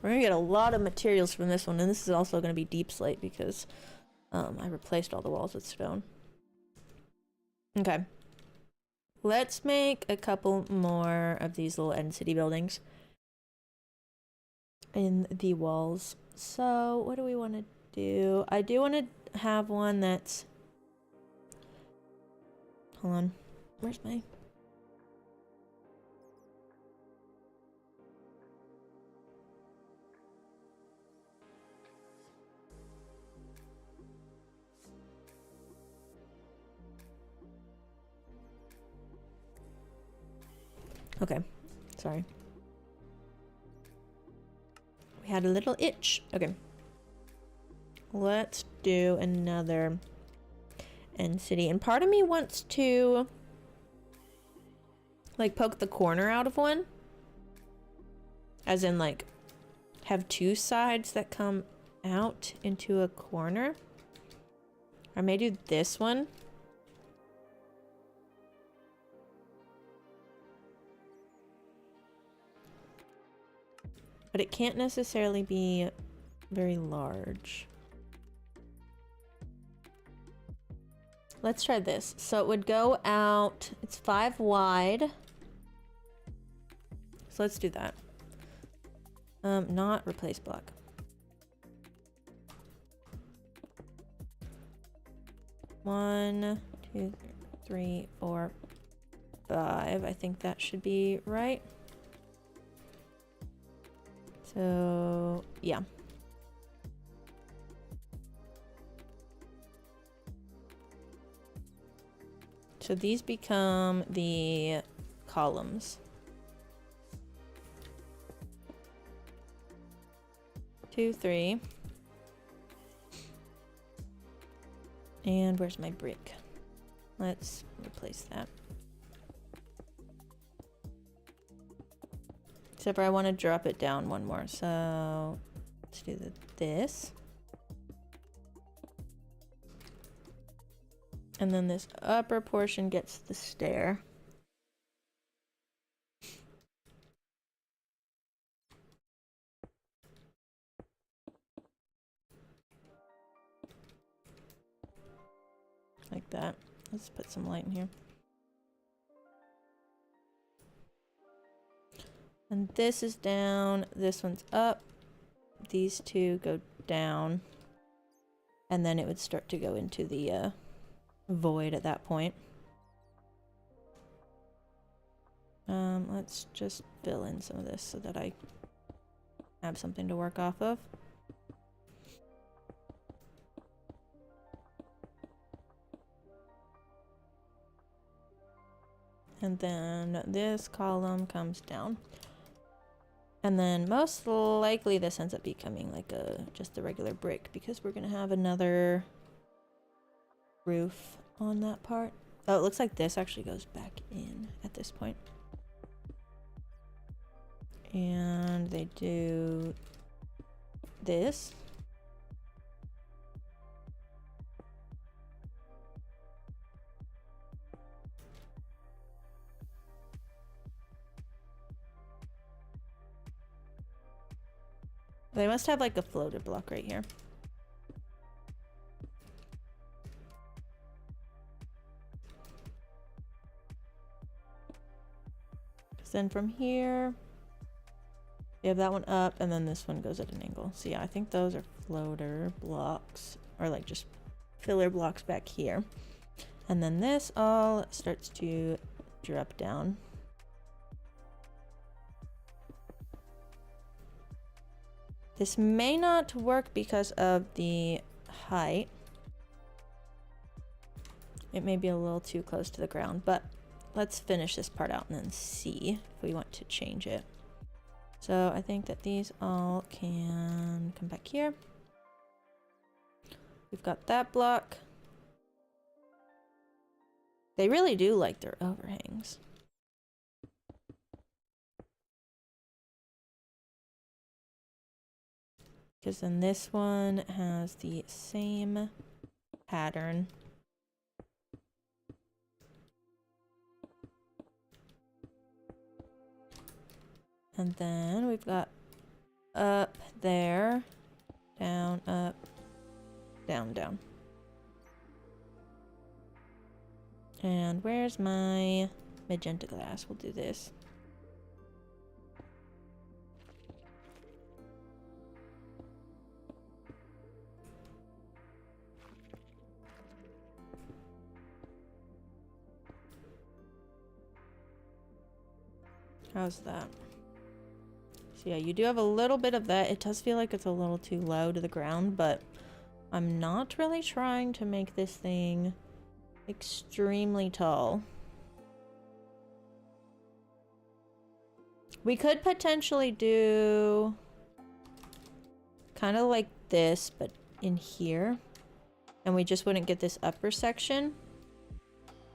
We're gonna get a lot of materials from this one, and this is also gonna be deep slate because I replaced all the walls with stone. Okay. Let's make a couple more of these little end city buildings in the walls. So what do we want to do? I do want to have one that's... Hold on. Where's my... Okay, sorry. We had a little itch. Okay. Let's do another end city. And part of me wants to like poke the corner out of one. As in like have two sides that come out into a corner. I may do this one. But it can't necessarily be very large. Let's try this. So it would go out, it's 5 wide. So let's do that. Not replace block. One, two, three, 4, 5. I think that should be right. So, yeah. So these become the columns. 2, 3. And where's my brick? Let's replace that. Except for I want to drop it down one more. So let's do this. And then this upper portion gets the stair. Like that. Let's put some light in here. And this is down, this one's up. These two go down. And then it would start to go into the void at that point. Let's just fill in some of this so that I have something to work off of. And then this column comes down. And then most likely this ends up becoming like just a regular brick because we're gonna have another roof on that part. Oh, it looks like this actually goes back in at this point. And they do this. They must have like a floated block right here. Then from here, you have that one up, and then this one goes at an angle. So yeah, I think those are floater blocks, or like just filler blocks back here. And then this all starts to drop down. This may not work because of the height. It may be a little too close to the ground, but let's finish this part out and then see if we want to change it. So I think that these all can come back here. We've got that block. They really do like their overhangs. Because then this one has the same pattern. And then we've got up there, down, up, down, down. And where's my magenta glass? We'll do this. How's that? So yeah, you do have a little bit of that. It does feel like it's a little too low to the ground, but I'm not really trying to make this thing extremely tall. We could potentially do kind of like this, but in here. And we just wouldn't get this upper section.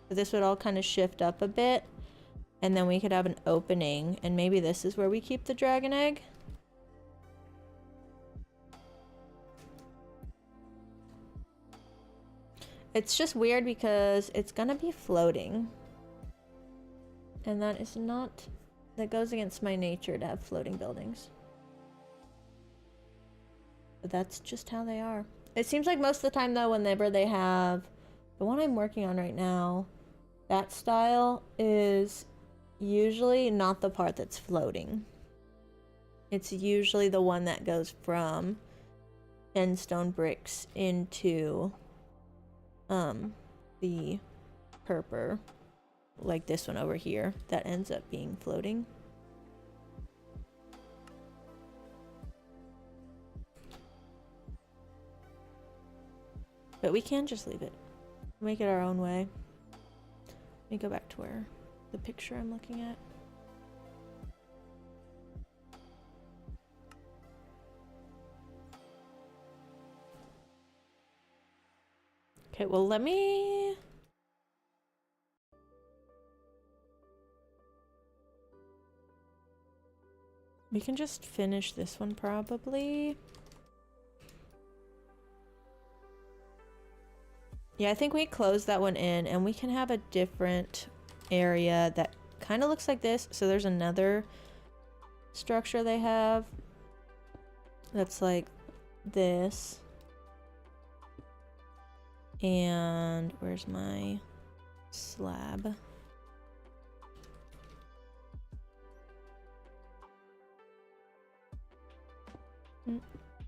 So this would all kind of shift up a bit. And then we could have an opening, and maybe this is where we keep the dragon egg. It's just weird because it's gonna be floating. And that is not... That goes against my nature to have floating buildings. But that's just how they are. It seems like most of the time though, whenever they have the one I'm working on right now, that style is usually not the part that's floating. It's usually the one that goes from end stone bricks into the purple, like this one over here, that ends up being floating. But we can just leave it, make it our own way. Let me go back to where the picture I'm looking at. Okay, well, let me... We can just finish this one probably. Yeah, I think we close that one in and we can have a different area that kind of looks like this. So there's another structure they have that's like this. And where's my slab?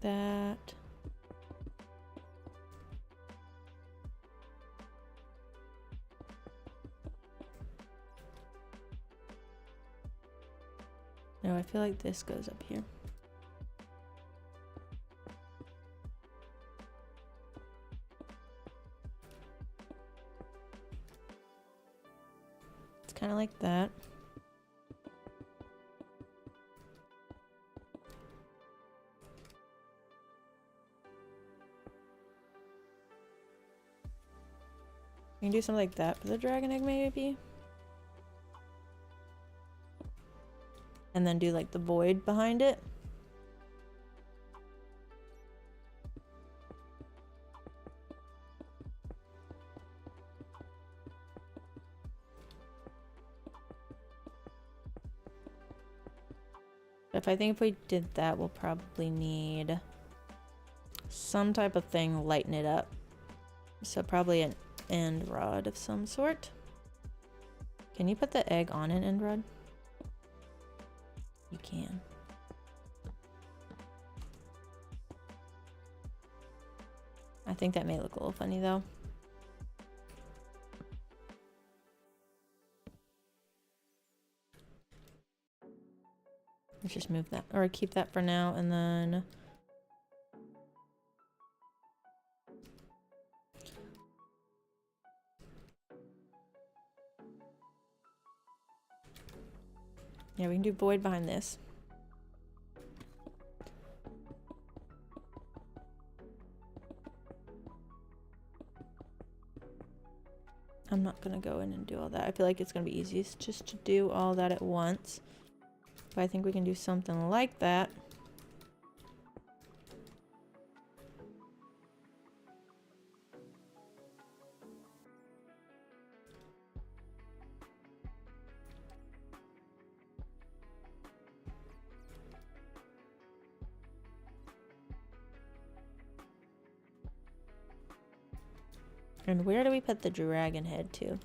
That. No, I feel like this goes up here. It's kind of like that. You can do something like that for the dragon egg, maybe. And then do like the void behind it. I think if we did that, we'll probably need some type of thing lighten it up. So probably an end rod of some sort. Can you put the egg on an end rod? You can. I think that may look a little funny though. Let's just move that, or keep that for now, and then yeah, we can do void behind this. I'm not gonna go in and do all that. I feel like it's gonna be easiest just to do all that at once. But I think we can do something like that. And where do we put the dragon head to?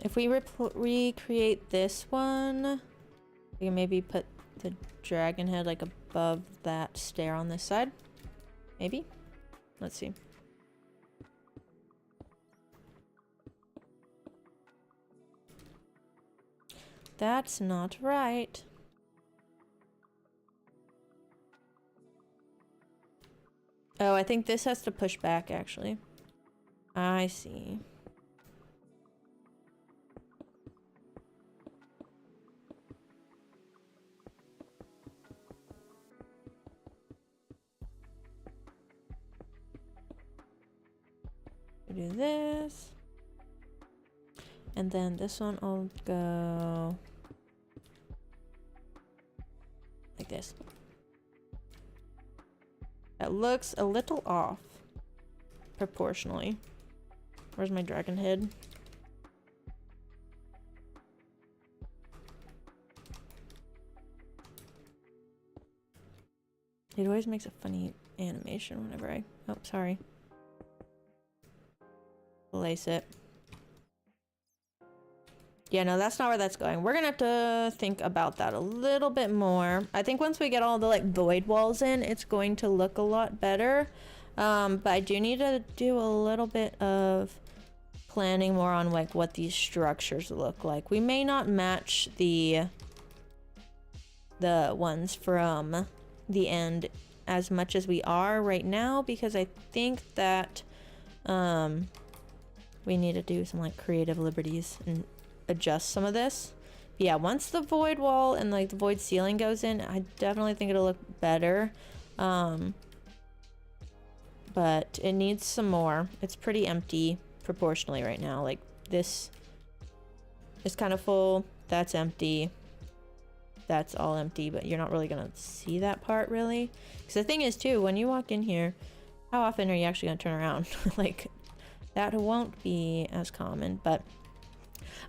If we recreate this one, we can maybe put the dragon head like above that stair on this side. Maybe? Let's see. That's not right. Oh, I think this has to push back actually. I see. Do this, and then this one will go like this. That looks a little off proportionally. Where's my dragon head? It always makes a funny animation whenever I... Oh, sorry. Lace it. Yeah, no, that's not where that's going. We're gonna have to think about that a little bit more. I think once we get all the like void walls in, it's going to look a lot better. But I do need to do a little bit of planning more on like what these structures look like. We may not match the ones from the end as much as we are right now, because I think that we need to do some like creative liberties and adjust some of this. But yeah, once the void wall and like the void ceiling goes in, I definitely think it'll look better. But it needs some more. It's pretty empty proportionally right now. Like this is kind of full, that's empty, that's all empty, but you're not really gonna see that part really. Because the thing is too, when you walk in here, how often are you actually gonna turn around? Like that won't be as common. But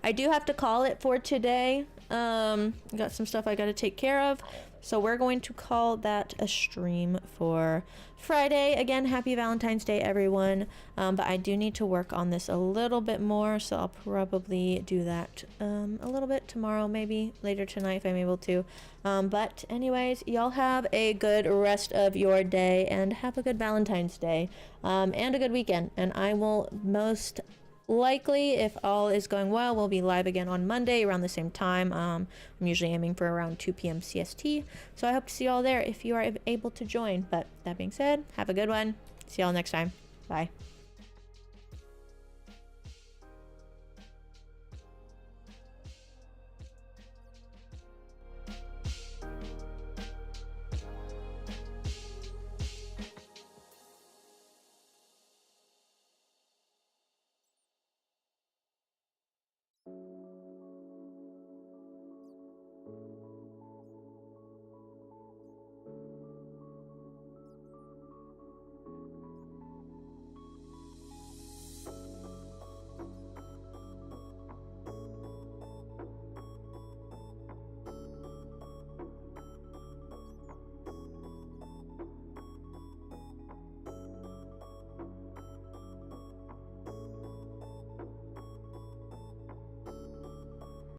I do have to call it for today. Got some stuff I gotta take care of, so we're going to call that a stream for Friday. Again, happy Valentine's Day, everyone. But I do need to work on this a little bit more, so I'll probably do that a little bit tomorrow, maybe later tonight if I'm able to. But anyways, y'all have a good rest of your day and have a good Valentine's Day and a good weekend. And I will most likely, if all is going well, we'll be live again on Monday around the same time. I'm usually aiming for around 2 p.m. CST, so I hope to see y'all there if you are able to join. But that being said, have a good one. See y'all next time. Bye.